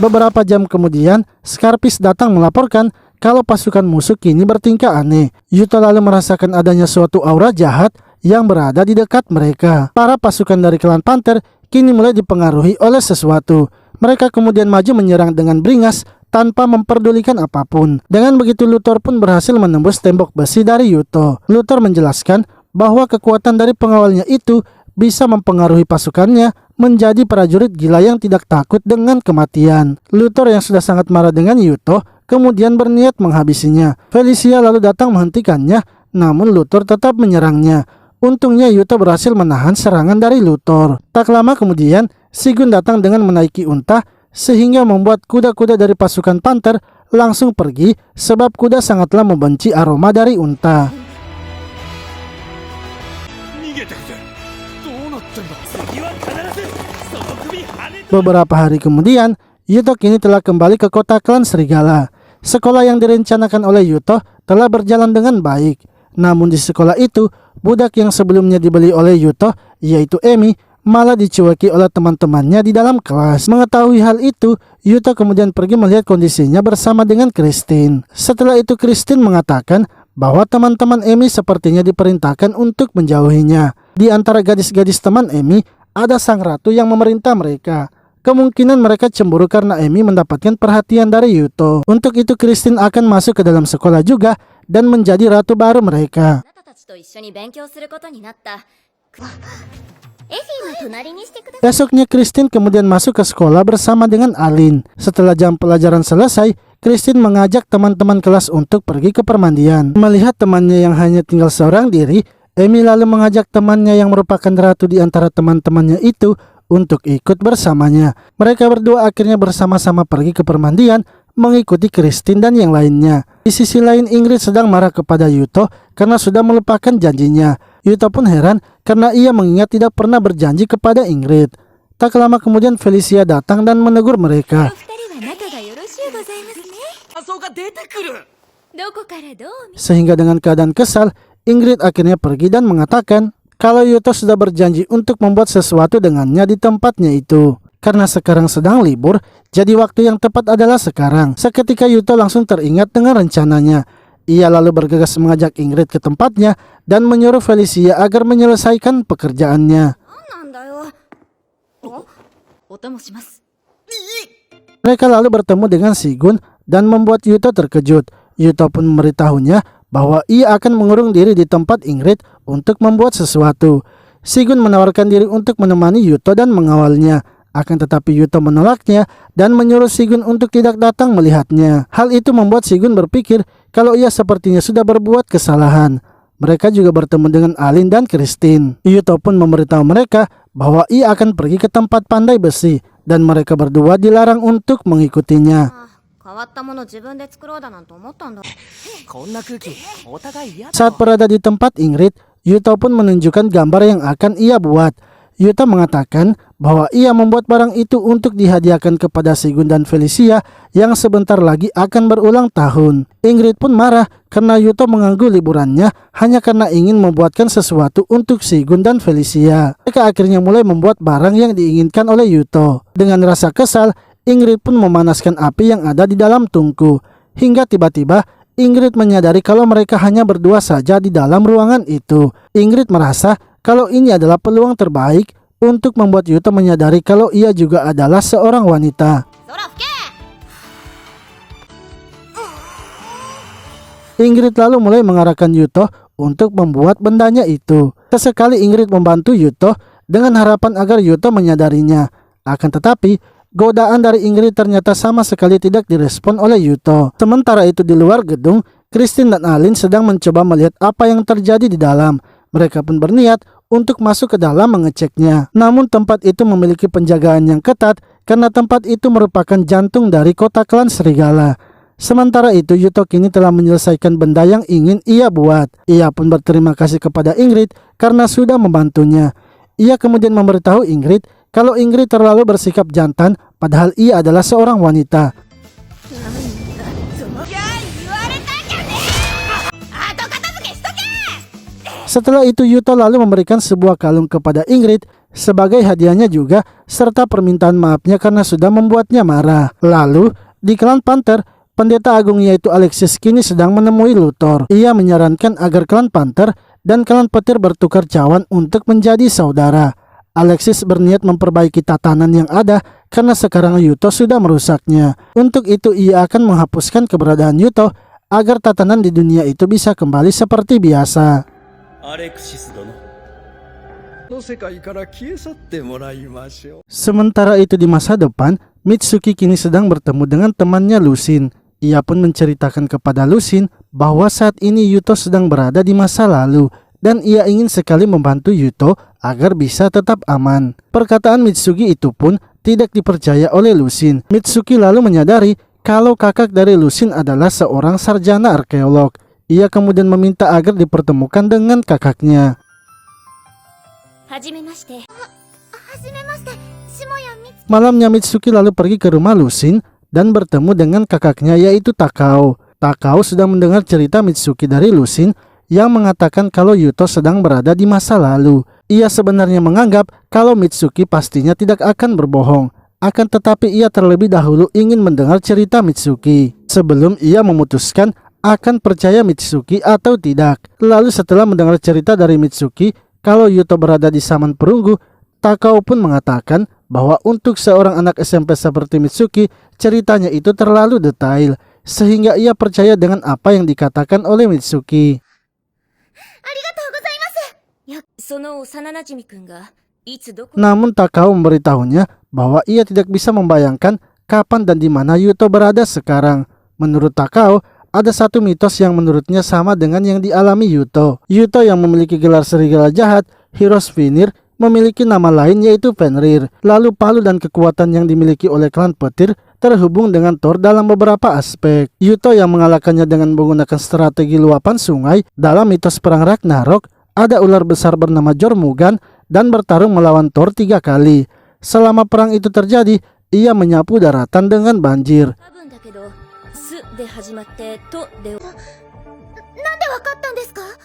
Beberapa jam kemudian, Scarpis datang melaporkan kalau pasukan musuh kini bertingkah aneh. Yuto lalu merasakan adanya suatu aura jahat yang berada di dekat mereka. Para pasukan dari klan Panther kini mulai dipengaruhi oleh sesuatu. Mereka kemudian maju menyerang dengan beringas tanpa memperdulikan apapun. Dengan begitu Luthor pun berhasil menembus tembok besi dari Yuto. Luthor menjelaskan bahwa kekuatan dari pengawalnya itu bisa mempengaruhi pasukannya menjadi prajurit gila yang tidak takut dengan kematian. Luthor yang sudah sangat marah dengan Yuto kemudian berniat menghabisinya. Felicia lalu datang menghentikannya, namun Luthor tetap menyerangnya. Untungnya Yuto berhasil menahan serangan dari Luthor. Tak lama kemudian, Sigun datang dengan menaiki unta sehingga membuat kuda-kuda dari pasukan Panther langsung pergi sebab kuda sangatlah membenci aroma dari unta. Beberapa hari kemudian, Yuto kini telah kembali ke kota klan Serigala. Sekolah yang direncanakan oleh Yuto telah berjalan dengan baik. Namun di sekolah itu, budak yang sebelumnya dibeli oleh Yuto, yaitu Emi, malah dicueki oleh teman-temannya di dalam kelas. Mengetahui hal itu, Yuto kemudian pergi melihat kondisinya bersama dengan Christine. Setelah itu Christine mengatakan bahwa teman-teman Emi sepertinya diperintahkan untuk menjauhinya. Di antara gadis-gadis teman Emi, ada sang ratu yang memerintah mereka. Kemungkinan mereka cemburu karena Emi mendapatkan perhatian dari Yuto. Untuk itu Christine akan masuk ke dalam sekolah juga dan menjadi ratu baru mereka. Esoknya Christine kemudian masuk ke sekolah bersama dengan Alin. Setelah jam pelajaran selesai, Christine mengajak teman-teman kelas untuk pergi ke permandian. Melihat temannya yang hanya tinggal seorang diri, Emi lalu mengajak temannya yang merupakan ratu di antara teman-temannya itu untuk ikut bersamanya. Mereka berdua akhirnya bersama-sama pergi ke permandian mengikuti Christine dan yang lainnya. Di sisi lain Ingrid sedang marah kepada Yuto karena sudah melupakan janjinya. Yuto pun heran karena ia mengingat tidak pernah berjanji kepada Ingrid. Tak lama kemudian Felicia datang dan menegur mereka. Sehingga dengan keadaan kesal, Ingrid akhirnya pergi dan mengatakan kalau Yuto sudah berjanji untuk membuat sesuatu dengannya di tempatnya itu. Karena sekarang sedang libur, jadi waktu yang tepat adalah sekarang. Seketika Yuto langsung teringat dengan rencananya. Ia lalu bergegas mengajak Ingrid ke tempatnya dan menyuruh Felicia agar menyelesaikan pekerjaannya. Mereka lalu bertemu dengan Sigun dan membuat Yuto terkejut. Yuto pun memberitahunya bahwa ia akan mengurung diri di tempat Ingrid untuk membuat sesuatu. Sigun menawarkan diri untuk menemani Yuto dan mengawalnya. Akan tetapi Yuto menolaknya dan menyuruh Sigun untuk tidak datang melihatnya. Hal itu membuat Sigun berpikir kalau ia sepertinya sudah berbuat kesalahan. Mereka juga bertemu dengan Alin dan Christine. Yuto pun memberitahu mereka bahwa ia akan pergi ke tempat pandai besi dan mereka berdua dilarang untuk mengikutinya. Saat berada di tempat Ingrid, Yuto pun menunjukkan gambar yang akan ia buat. Yuto mengatakan bahwa ia membuat barang itu untuk dihadiahkan kepada Sigun dan Felicia yang sebentar lagi akan berulang tahun. Ingrid pun marah karena Yuto mengganggu liburannya hanya karena ingin membuatkan sesuatu untuk Sigun dan Felicia. Mereka akhirnya mulai membuat barang yang diinginkan oleh Yuto. Dengan rasa kesal, Ingrid pun memanaskan api yang ada di dalam tungku. Hingga tiba-tiba Ingrid menyadari kalau mereka hanya berdua saja di dalam ruangan itu. Ingrid merasa kalau ini adalah peluang terbaik untuk membuat Yuto menyadari kalau ia juga adalah seorang wanita. Ingrid lalu mulai mengarahkan Yuto untuk membuat bendanya itu. Sesekali Ingrid membantu Yuto dengan harapan agar Yuto menyadarinya. Akan tetapi, godaan dari Ingrid ternyata sama sekali tidak direspon oleh Yuto. Sementara itu di luar gedung, Christine dan Alin sedang mencoba melihat apa yang terjadi di dalam. Mereka pun berniat untuk masuk ke dalam mengeceknya. Namun tempat itu memiliki penjagaan yang ketat karena tempat itu merupakan jantung dari kota klan serigala. Sementara itu Yuto kini telah menyelesaikan benda yang ingin ia buat. Ia pun berterima kasih kepada Ingrid karena sudah membantunya. Ia kemudian memberitahu Ingrid kalau Ingrid terlalu bersikap jantan padahal ia adalah seorang wanita. Setelah itu Yuto lalu memberikan sebuah kalung kepada Ingrid sebagai hadiahnya juga serta permintaan maafnya karena sudah membuatnya marah. Lalu di klan Panther, pendeta agung yaitu Alexis kini sedang menemui Luthor. Ia menyarankan agar klan Panther dan klan petir bertukar cawan untuk menjadi saudara. Alexis berniat memperbaiki tatanan yang ada karena sekarang Yuto sudah merusaknya. Untuk itu ia akan menghapuskan keberadaan Yuto agar tatanan di dunia itu bisa kembali seperti biasa. Sementara itu di masa depan, Mitsuki kini sedang bertemu dengan temannya Lucin. Ia pun menceritakan kepada Lucin bahwa saat ini Yuto sedang berada di masa lalu dan ia ingin sekali membantu Yuto agar bisa tetap aman. Perkataan Mitsuki itu pun tidak dipercaya oleh Lucin. Mitsuki lalu menyadari kalau kakak dari Lucin adalah seorang sarjana arkeolog. Ia kemudian meminta agar dipertemukan dengan kakaknya. Malamnya Mitsuki lalu pergi ke rumah Lucin dan bertemu dengan kakaknya yaitu Takao. Takao sedang mendengar cerita Mitsuki dari Lucin yang mengatakan kalau Yuto sedang berada di masa lalu. Ia sebenarnya menganggap kalau Mitsuki pastinya tidak akan berbohong. Akan tetapi ia terlebih dahulu ingin mendengar cerita Mitsuki sebelum ia memutuskan akan percaya Mitsuki atau tidak. Lalu setelah mendengar cerita dari Mitsuki kalau Yuto berada di Saman Perunggu, Takao pun mengatakan bahwa untuk seorang anak SMP seperti Mitsuki, ceritanya itu terlalu detail sehingga ia percaya dengan apa yang dikatakan oleh Mitsuki. Namun Takao memberitahunya bahwa ia tidak bisa membayangkan kapan dan di mana Yuto berada sekarang. Menurut Takao, ada satu mitos yang menurutnya sama dengan yang dialami Yuto. Yuto yang memiliki gelar serigala jahat, Heroes Finir, memiliki nama lain yaitu Fenrir. Lalu palu dan kekuatan yang dimiliki oleh klan petir terhubung dengan Thor dalam beberapa aspek. Yuto yang mengalahkannya dengan menggunakan strategi luapan sungai. Dalam mitos perang Ragnarok, ada ular besar bernama Jormungand dan bertarung melawan Thor 3 kali. Selama perang itu terjadi, ia menyapu daratan dengan banjir.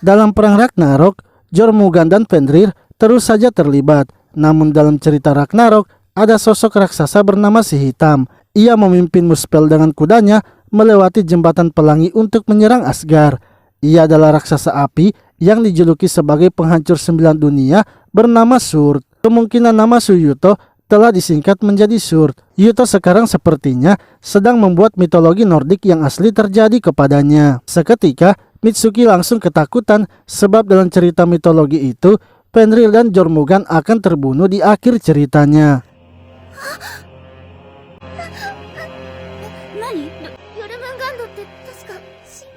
Dalam perang Ragnarok, Jormungand dan Fenrir terus saja terlibat. Namun dalam cerita Ragnarok, ada sosok raksasa bernama Si Hitam. Ia memimpin Muspel dengan kudanya melewati jembatan pelangi untuk menyerang Asgard. Ia adalah raksasa api yang dijuluki sebagai penghancur 9 dunia bernama Surd. Kemungkinan nama Suyuto telah disingkat menjadi Surd. Yuto sekarang sepertinya sedang membuat mitologi Nordik yang asli terjadi kepadanya. Seketika, Mitsuki langsung ketakutan sebab dalam cerita mitologi itu, Fenrir dan Jormungand akan terbunuh di akhir ceritanya.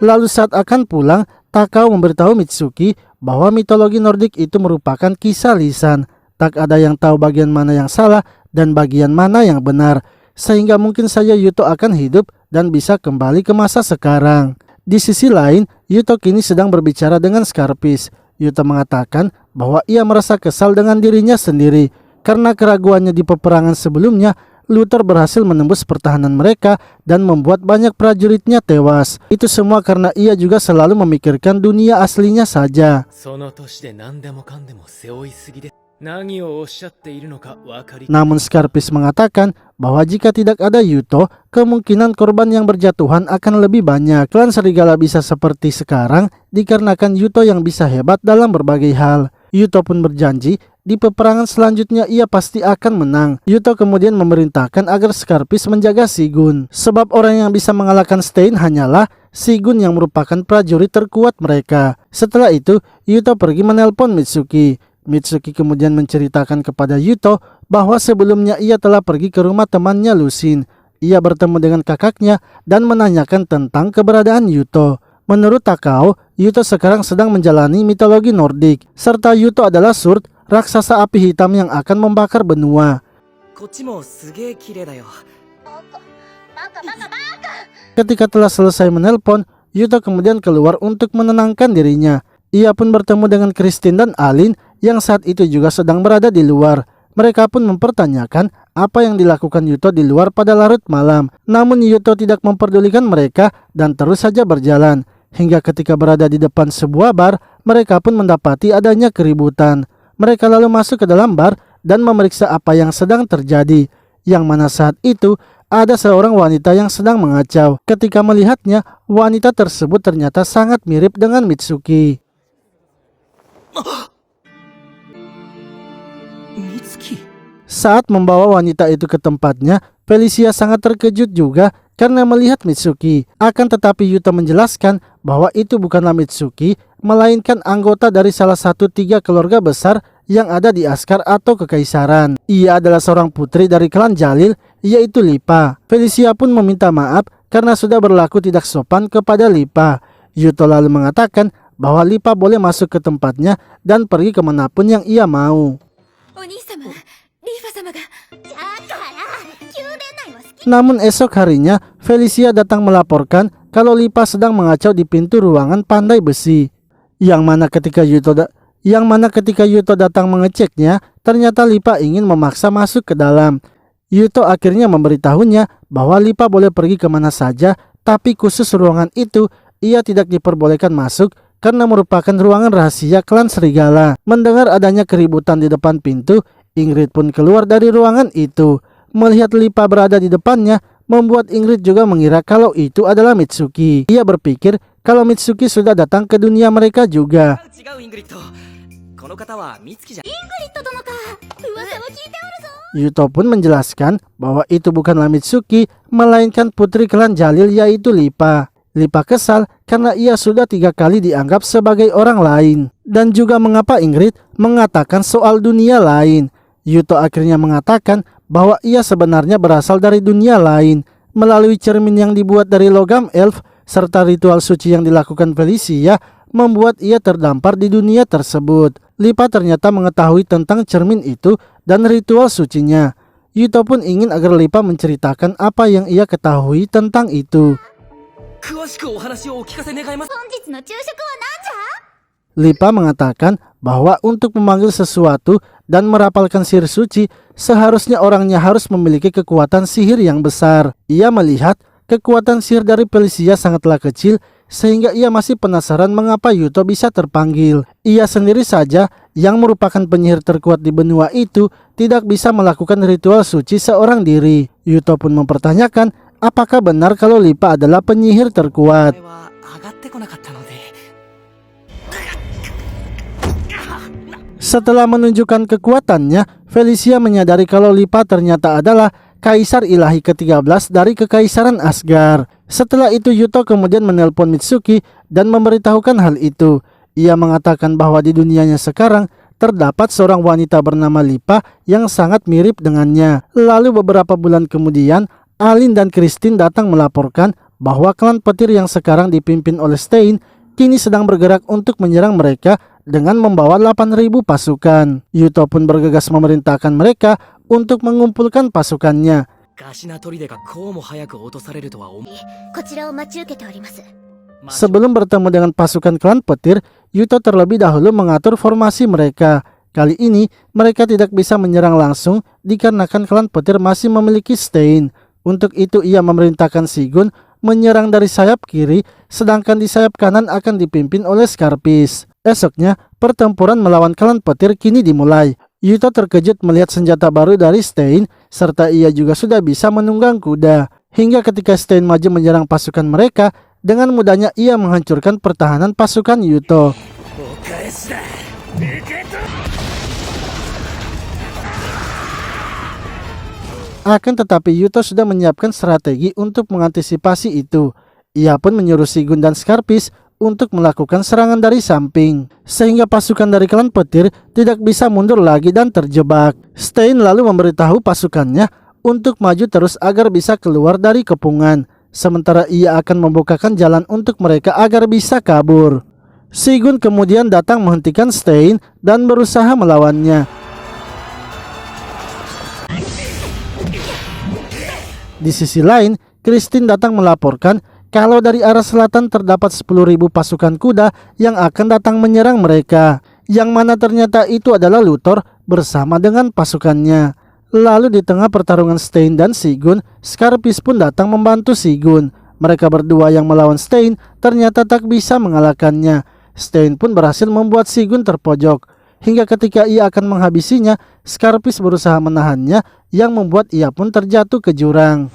Lalu saat akan pulang, Takao memberitahu Mitsuki bahwa mitologi Nordik itu merupakan kisah lisan. Tak ada yang tahu bagian mana yang salah dan bagian mana yang benar, sehingga mungkin saja Yuto akan hidup dan bisa kembali ke masa sekarang. Di sisi lain, Yuto kini sedang berbicara dengan Scarpis. Yuto mengatakan bahwa ia merasa kesal dengan dirinya sendiri karena keraguannya di peperangan sebelumnya. Luther berhasil menembus pertahanan mereka dan membuat banyak prajuritnya tewas. Itu semua karena ia juga selalu memikirkan dunia aslinya saja. Namun Scarpis mengatakan bahwa jika tidak ada Yuto, kemungkinan korban yang berjatuhan akan lebih banyak. Klan Serigala bisa seperti sekarang dikarenakan Yuto yang bisa hebat dalam berbagai hal. Yuto pun berjanji di peperangan selanjutnya ia pasti akan menang. Yuto kemudian memerintahkan agar Scarpis menjaga Sigun, sebab orang yang bisa mengalahkan Stein hanyalah Sigun yang merupakan prajurit terkuat mereka. Setelah itu, Yuto pergi menelpon Mitsuki. Mitsuki kemudian menceritakan kepada Yuto bahwa sebelumnya ia telah pergi ke rumah temannya Lucin. Ia bertemu dengan kakaknya dan menanyakan tentang keberadaan Yuto. Menurut Takao, Yuto sekarang sedang menjalani mitologi Nordik, serta Yuto adalah Surd, raksasa api hitam yang akan membakar benua. Ketika telah selesai menelpon, Yuto kemudian keluar untuk menenangkan dirinya. Ia pun bertemu dengan Christine dan Alin yang saat itu juga sedang berada di luar. Mereka pun mempertanyakan apa yang dilakukan Yuto di luar pada larut malam. Namun Yuto tidak memperdulikan mereka dan terus saja berjalan. Hingga ketika berada di depan sebuah bar, mereka pun mendapati adanya keributan. Mereka lalu masuk ke dalam bar dan memeriksa apa yang sedang terjadi. Yang mana saat itu ada seorang wanita yang sedang mengacau. Ketika melihatnya, wanita tersebut ternyata sangat mirip dengan Mitsuki. Saat membawa wanita itu ke tempatnya, Felicia sangat terkejut juga karena melihat Mitsuki. Akan tetapi Yuto menjelaskan bahwa itu bukanlah Mitsuki, melainkan anggota dari salah satu 3 keluarga besar yang ada di Asgard atau Kekaisaran. Ia adalah seorang putri dari klan Jalil, yaitu Lipa. Felicia pun meminta maaf karena sudah berlaku tidak sopan kepada Lipa. Yuto lalu mengatakan bahwa Lipa boleh masuk ke tempatnya dan pergi kemanapun yang ia mau. Namun esok harinya, Felicia datang melaporkan kalau Lipa sedang mengacau di pintu ruangan pandai besi. Yang mana ketika Yuto datang mengeceknya, ternyata Lipa ingin memaksa masuk ke dalam. Yuto akhirnya memberitahunya bahwa Lipa boleh pergi kemana saja, tapi khusus ruangan itu ia tidak diperbolehkan masuk karena merupakan ruangan rahasia klan Serigala. Mendengar adanya keributan di depan pintu, Ingrid pun keluar dari ruangan itu. Melihat Lipa berada di depannya, membuat Ingrid juga mengira kalau itu adalah Mitsuki. Ia berpikir kalau Mitsuki sudah datang ke dunia mereka juga. Yuto pun menjelaskan bahwa itu bukanlah Mitsuki, melainkan putri klan Jalil yaitu Lipa. Lipa kesal karena ia sudah 3 kali dianggap sebagai orang lain. Dan juga mengapa Ingrid mengatakan soal dunia lain. Yuto akhirnya mengatakan bahwa ia sebenarnya berasal dari dunia lain. Melalui cermin yang dibuat dari logam elf serta ritual suci yang dilakukan Felicia, membuat ia terdampar di dunia tersebut. Lipa ternyata mengetahui tentang cermin itu dan ritual sucinya. Yuto pun ingin agar Lipa menceritakan apa yang ia ketahui tentang itu. Lipa mengatakan bahwa untuk memanggil sesuatu dan merapalkan sihir suci, seharusnya orangnya harus memiliki kekuatan sihir yang besar. Ia melihat kekuatan sihir dari Felicia sangatlah kecil, sehingga ia masih penasaran mengapa Yuto bisa terpanggil. Ia sendiri saja yang merupakan penyihir terkuat di benua itu tidak bisa melakukan ritual suci seorang diri. Yuto pun mempertanyakan apakah benar kalau Lipa adalah penyihir terkuat. Setelah menunjukkan kekuatannya, Felicia menyadari kalau Lipa ternyata adalah Kaisar Ilahi ke-13 dari Kekaisaran Asgard. Setelah itu Yuto kemudian menelpon Mitsuki dan memberitahukan hal itu. Ia mengatakan bahwa di dunianya sekarang terdapat seorang wanita bernama Lipa yang sangat mirip dengannya. Lalu beberapa bulan kemudian, Alin dan Christine datang melaporkan bahwa klan petir yang sekarang dipimpin oleh Stein kini sedang bergerak untuk menyerang mereka dengan membawa 8.000 pasukan. Yuto pun bergegas memerintahkan mereka untuk mengumpulkan pasukannya. Sebelum bertemu dengan pasukan klan petir, Yuto terlebih dahulu mengatur formasi mereka. Kali ini, mereka tidak bisa menyerang langsung dikarenakan klan petir masih memiliki Stein. Untuk itu ia memerintahkan Sigun menyerang dari sayap kiri, sedangkan di sayap kanan akan dipimpin oleh Scarpis. Esoknya, pertempuran melawan klan petir kini dimulai. Yuto terkejut melihat senjata baru dari Stein, serta ia juga sudah bisa menunggang kuda. Hingga ketika Stein maju menyerang pasukan mereka, dengan mudahnya ia menghancurkan pertahanan pasukan Yuto. Akan tetapi Yuto sudah menyiapkan strategi untuk mengantisipasi itu. Ia pun menyuruh Sigun dan Scarpis untuk melakukan serangan dari samping, sehingga pasukan dari klan petir tidak bisa mundur lagi dan terjebak. Stein lalu memberitahu pasukannya untuk maju terus agar bisa keluar dari kepungan, sementara ia akan membukakan jalan untuk mereka agar bisa kabur. Sigun kemudian datang menghentikan Stein dan berusaha melawannya. Di sisi lain, Christine datang melaporkan kalau dari arah selatan terdapat 10.000 pasukan kuda yang akan datang menyerang mereka, yang mana ternyata itu adalah Luthor bersama dengan pasukannya. Lalu di tengah pertarungan Stein dan Sigun, Scarpis pun datang membantu Sigun. Mereka berdua yang melawan Stein ternyata tak bisa mengalahkannya. Stein pun berhasil membuat Sigun terpojok. Hingga ketika ia akan menghabisinya, Scarpis berusaha menahannya yang membuat ia pun terjatuh ke jurang.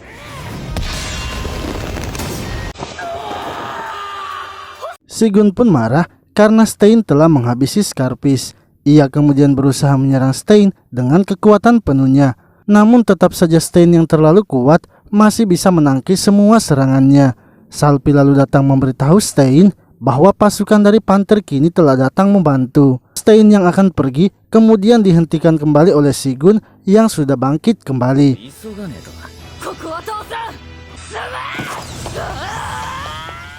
Sigun pun marah karena Stein telah menghabisi Scarpis. Ia kemudian berusaha menyerang Stein dengan kekuatan penuhnya. Namun tetap saja Stein yang terlalu kuat masih bisa menangkis semua serangannya. Salpi lalu datang memberitahu Stein bahwa pasukan dari Panther kini telah datang membantu. Stein yang akan pergi kemudian dihentikan kembali oleh Sigun yang sudah bangkit kembali.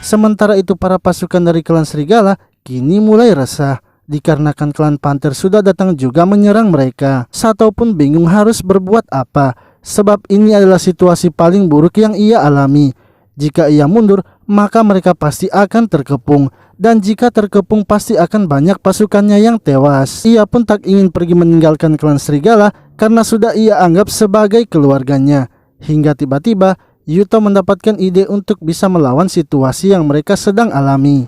Sementara itu para pasukan dari klan Serigala kini mulai resah dikarenakan klan Panther sudah datang juga menyerang mereka. Sato pun bingung harus berbuat apa, sebab ini adalah situasi paling buruk yang ia alami. Jika ia mundur, maka mereka pasti akan terkepung, dan jika terkepung pasti akan banyak pasukannya yang tewas. Ia pun tak ingin pergi meninggalkan klan Serigala karena sudah ia anggap sebagai keluarganya. Hingga tiba-tiba Yuto mendapatkan ide untuk bisa melawan situasi yang mereka sedang alami.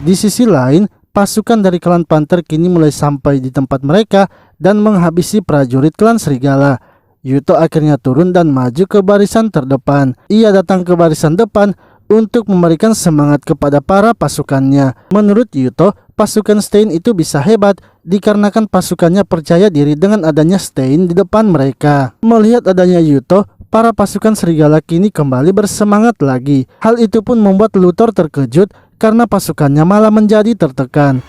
Di sisi lain, pasukan dari klan Panther kini mulai sampai di tempat mereka dan menghabisi prajurit klan Serigala. Yuto akhirnya turun dan maju ke barisan terdepan. Ia datang ke barisan depan untuk memberikan semangat kepada para pasukannya. Menurut Yuto, pasukan Stein itu bisa hebat dikarenakan pasukannya percaya diri dengan adanya Stein di depan mereka. Melihat adanya Yuto, para pasukan Serigala kini kembali bersemangat lagi. Hal itu pun membuat Luthor terkejut karena pasukannya malah menjadi tertekan.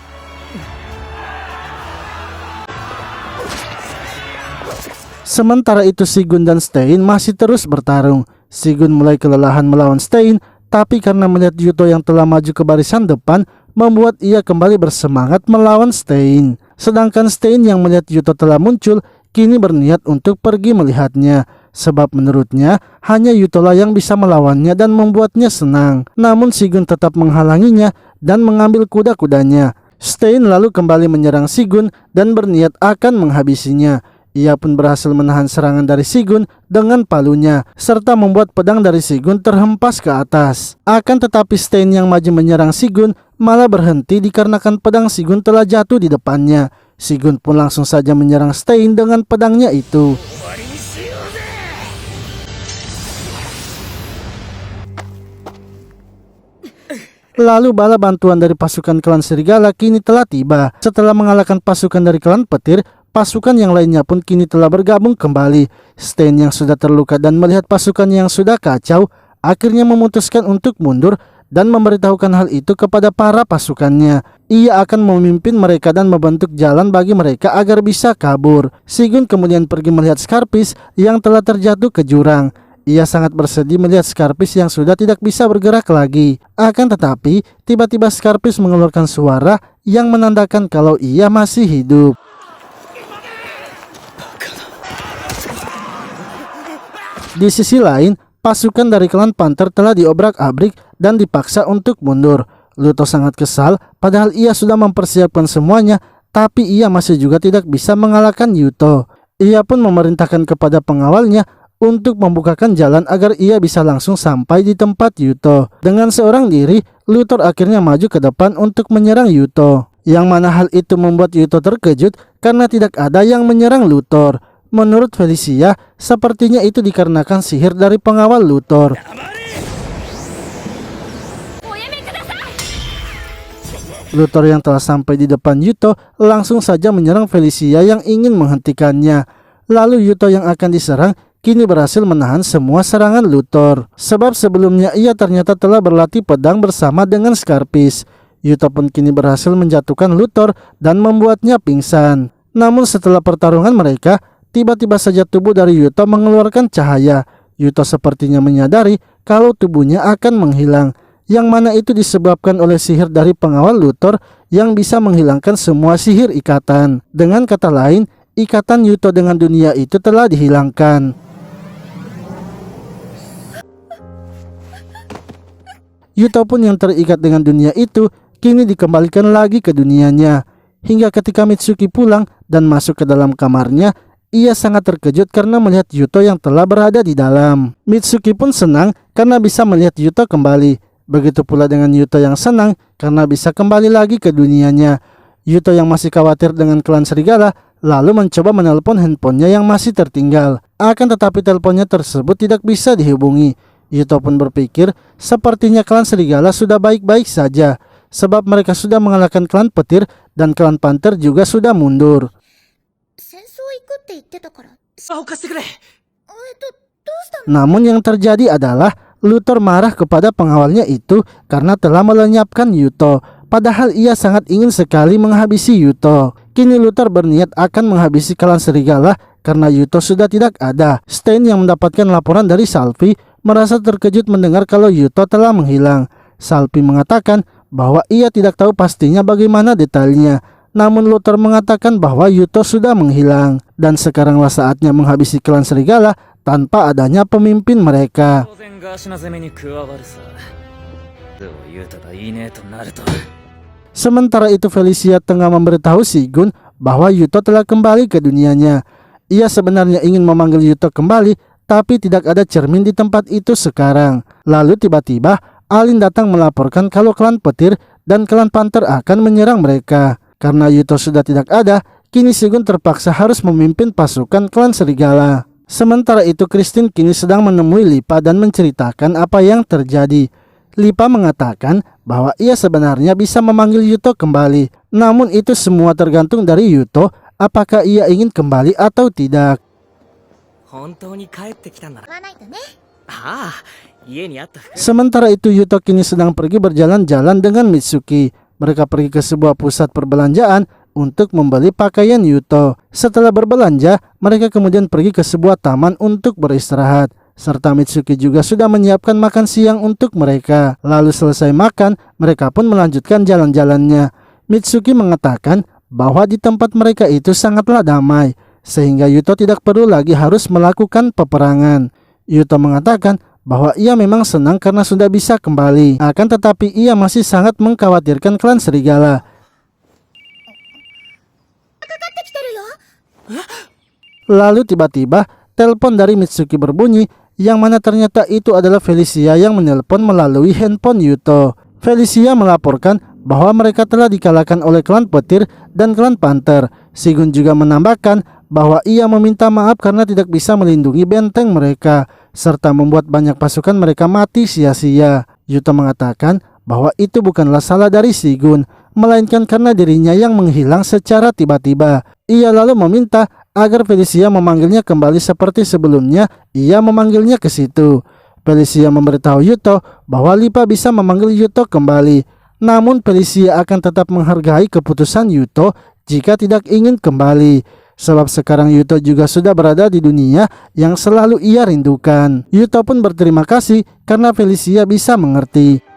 Sementara itu Sigun dan Stein masih terus bertarung. Sigun mulai kelelahan melawan Stein, tapi karena melihat Yuto yang telah maju ke barisan depan, membuat ia kembali bersemangat melawan Stein. Sedangkan Stein yang melihat Yuto telah muncul, kini berniat untuk pergi melihatnya. Sebab menurutnya, hanya Yuto lah yang bisa melawannya dan membuatnya senang. Namun Sigun tetap menghalanginya dan mengambil kuda-kudanya. Stein lalu kembali menyerang Sigun dan berniat akan menghabisinya. Ia pun berhasil menahan serangan dari Sigun dengan palunya, serta membuat pedang dari Sigun terhempas ke atas. Akan tetapi Stein yang maju menyerang Sigun malah berhenti dikarenakan pedang Sigun telah jatuh di depannya. Sigun pun langsung saja menyerang Stein dengan pedangnya itu. Lalu bala bantuan dari pasukan klan Serigala kini telah tiba. Setelah mengalahkan pasukan dari klan Petir, pasukan yang lainnya pun kini telah bergabung kembali. Stein yang sudah terluka dan melihat pasukan yang sudah kacau, akhirnya memutuskan untuk mundur dan memberitahukan hal itu kepada para pasukannya. Ia akan memimpin mereka dan membentuk jalan bagi mereka agar bisa kabur. Sigun kemudian pergi melihat Scarpis yang telah terjatuh ke jurang. Ia sangat bersedih melihat Scarpis yang sudah tidak bisa bergerak lagi. Akan tetapi, tiba-tiba Scarpis mengeluarkan suara yang menandakan kalau ia masih hidup. Di sisi lain, pasukan dari klan Panther telah diobrak-abrik dan dipaksa untuk mundur. Luto sangat kesal, padahal ia sudah mempersiapkan semuanya, tapi ia masih juga tidak bisa mengalahkan Yuto. Ia pun memerintahkan kepada pengawalnya untuk membukakan jalan agar ia bisa langsung sampai di tempat Yuto. Dengan seorang diri, Luthor akhirnya maju ke depan untuk menyerang Yuto. Yang mana hal itu membuat Yuto terkejut karena tidak ada yang menyerang Luthor. Menurut Felicia, sepertinya itu dikarenakan sihir dari pengawal Luthor. Luthor yang telah sampai di depan Yuto langsung saja menyerang Felicia yang ingin menghentikannya. Lalu Yuto yang akan diserang kini berhasil menahan semua serangan Luthor. Sebab sebelumnya ia ternyata telah berlatih pedang bersama dengan Scarpis. Yuto pun kini berhasil menjatuhkan Luthor dan membuatnya pingsan. Namun setelah pertarungan mereka, tiba-tiba saja tubuh dari Yuto mengeluarkan cahaya. Yuto sepertinya menyadari kalau tubuhnya akan menghilang, yang mana itu disebabkan oleh sihir dari pengawal Luthor yang bisa menghilangkan semua sihir ikatan. Dengan kata lain, ikatan Yuto dengan dunia itu telah dihilangkan. Yuto pun yang terikat dengan dunia itu kini dikembalikan lagi ke dunianya. Hingga ketika Mitsuki pulang dan masuk ke dalam kamarnya, ia sangat terkejut karena melihat Yuto yang telah berada di dalam. Mitsuki pun senang karena bisa melihat Yuto kembali. Begitu pula dengan Yuto yang senang karena bisa kembali lagi ke dunianya. Yuto yang masih khawatir dengan klan serigala lalu mencoba menelpon handphonenya yang masih tertinggal. Akan tetapi teleponnya tersebut tidak bisa dihubungi. Yuto pun berpikir sepertinya klan serigala sudah baik-baik saja, sebab mereka sudah mengalahkan klan petir dan klan Panther juga sudah mundur. Namun yang terjadi adalah Luthor marah kepada pengawalnya itu karena telah melenyapkan Yuto. Padahal ia sangat ingin sekali menghabisi Yuto. Kini Luthor berniat akan menghabisi klan serigala karena Yuto sudah tidak ada. Stain yang mendapatkan laporan dari Salvi merasa terkejut mendengar kalau Yuto telah menghilang. Salvi mengatakan bahwa ia tidak tahu pastinya bagaimana detailnya. Namun Luthor mengatakan bahwa Yuto sudah menghilang dan sekaranglah saatnya menghabisi klan serigala tanpa adanya pemimpin mereka. Sementara itu Felicia tengah memberitahu Sigun bahwa Yuto telah kembali ke dunianya. Ia sebenarnya ingin memanggil Yuto kembali, tapi tidak ada cermin di tempat itu sekarang. Lalu tiba-tiba Alin datang melaporkan kalau klan petir dan klan Panther akan menyerang mereka. Karena Yuto sudah tidak ada, kini Sigun terpaksa harus memimpin pasukan klan serigala. Sementara itu Christine kini sedang menemui Lipa dan menceritakan apa yang terjadi. Lipa mengatakan bahwa ia sebenarnya bisa memanggil Yuto kembali. Namun itu semua tergantung dari Yuto, apakah ia ingin kembali atau tidak. Sementara itu Yuto kini sedang pergi berjalan-jalan dengan Mitsuki. Mereka pergi ke sebuah pusat perbelanjaan untuk membeli pakaian Yuto. Setelah berbelanja, mereka kemudian pergi ke sebuah taman untuk beristirahat. Serta Mitsuki juga sudah menyiapkan makan siang untuk mereka. Lalu selesai makan, mereka pun melanjutkan jalan-jalannya. Mitsuki mengatakan bahwa di tempat mereka itu sangatlah damai, sehingga Yuto tidak perlu lagi harus melakukan peperangan. Yuto mengatakan bahwa ia memang senang karena sudah bisa kembali. Akan tetapi ia masih sangat mengkhawatirkan klan serigala. Lalu tiba-tiba telepon dari Mitsuki berbunyi, yang mana ternyata itu adalah Felicia yang menelpon melalui handphone Yuto. Felicia melaporkan bahwa mereka telah dikalahkan oleh klan petir dan klan Panther. Sigun juga menambahkan bahwa ia meminta maaf karena tidak bisa melindungi benteng mereka, serta membuat banyak pasukan mereka mati sia-sia. Yuto mengatakan bahwa itu bukanlah salah dari Sigun, melainkan karena dirinya yang menghilang secara tiba-tiba. Ia lalu meminta agar Felicia memanggilnya kembali seperti sebelumnya ia memanggilnya ke situ. Felicia memberitahu Yuto bahwa Lipa bisa memanggil Yuto kembali. Namun Felicia akan tetap menghargai keputusan Yuto jika tidak ingin kembali. Sebab sekarang Yuto juga sudah berada di dunia yang selalu ia rindukan. Yuto pun berterima kasih karena Felicia bisa mengerti.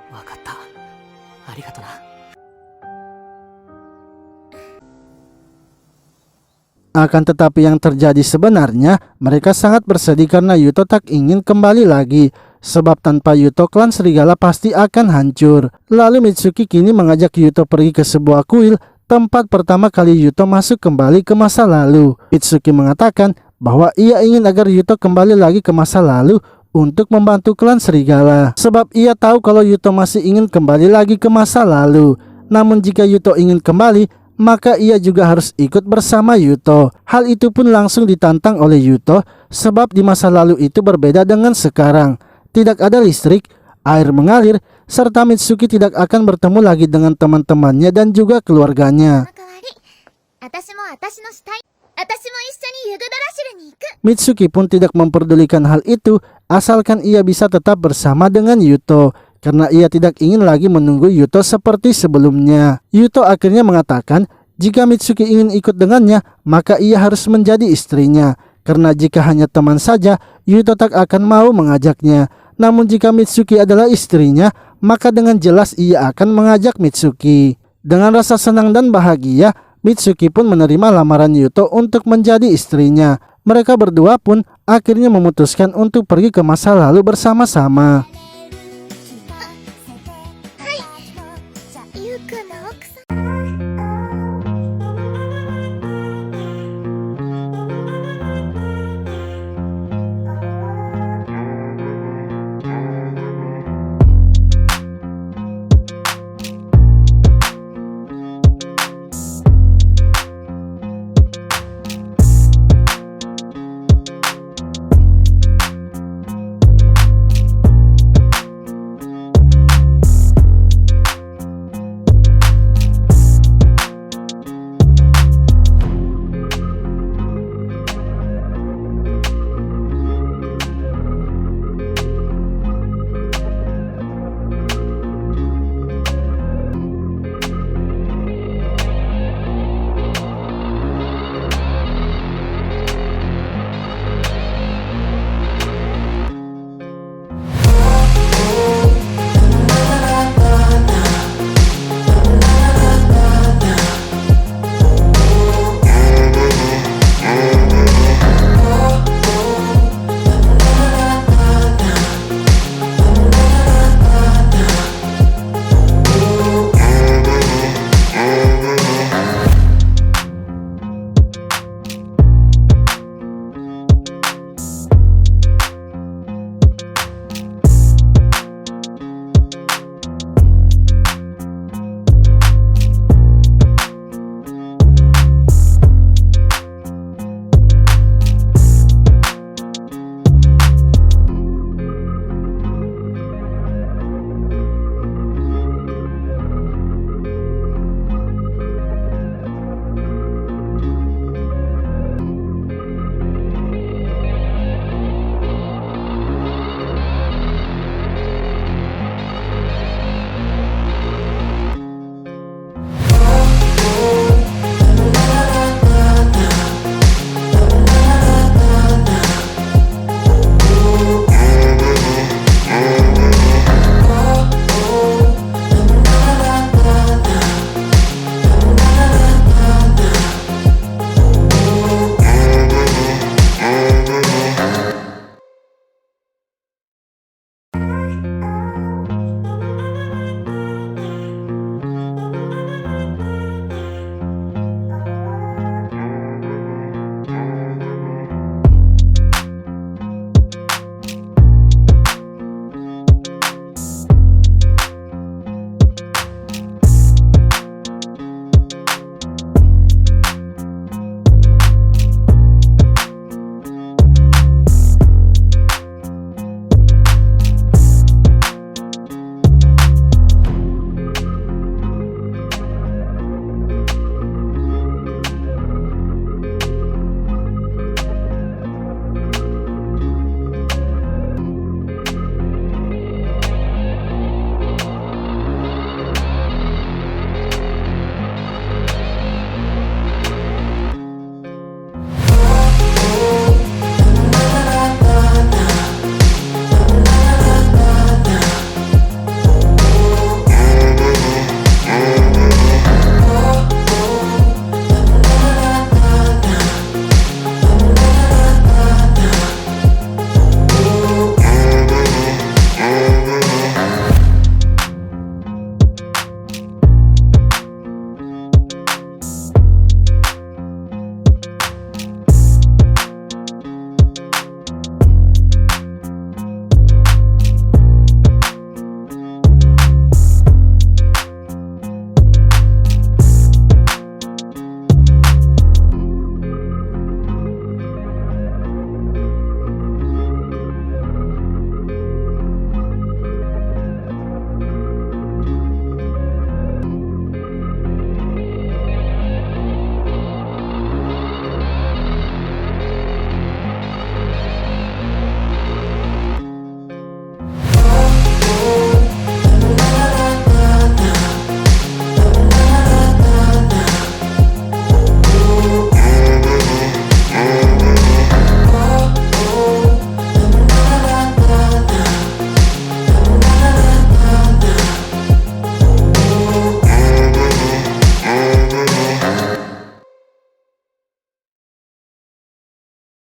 Akan tetapi yang terjadi sebenarnya, mereka sangat bersedih karena Yuto tak ingin kembali lagi. Sebab tanpa Yuto, klan serigala pasti akan hancur. Lalu Mitsuki kini mengajak Yuto pergi ke sebuah kuil, tempat pertama kali Yuto masuk kembali ke masa lalu. Mitsuki mengatakan bahwa ia ingin agar Yuto kembali lagi ke masa lalu untuk membantu klan serigala. Sebab ia tahu kalau Yuto masih ingin kembali lagi ke masa lalu. Namun jika Yuto ingin kembali, maka ia juga harus ikut bersama Yuto. Hal itu pun langsung ditantang oleh Yuto, sebab di masa lalu itu berbeda dengan sekarang. Tidak ada listrik, air mengalir, serta Mitsuki tidak akan bertemu lagi dengan teman-temannya dan juga keluarganya. Mitsuki pun tidak memperdulikan hal itu, asalkan ia bisa tetap bersama dengan Yuto. Karena ia tidak ingin lagi menunggu Yuto seperti sebelumnya. Yuto akhirnya mengatakan jika Mitsuki ingin ikut dengannya, maka ia harus menjadi istrinya. Karena jika hanya teman saja, Yuto tak akan mau mengajaknya. Namun jika Mitsuki adalah istrinya, maka dengan jelas ia akan mengajak Mitsuki. Dengan rasa senang dan bahagia, Mitsuki pun menerima lamaran Yuto untuk menjadi istrinya. Mereka berdua pun akhirnya memutuskan untuk pergi ke masa lalu bersama-sama.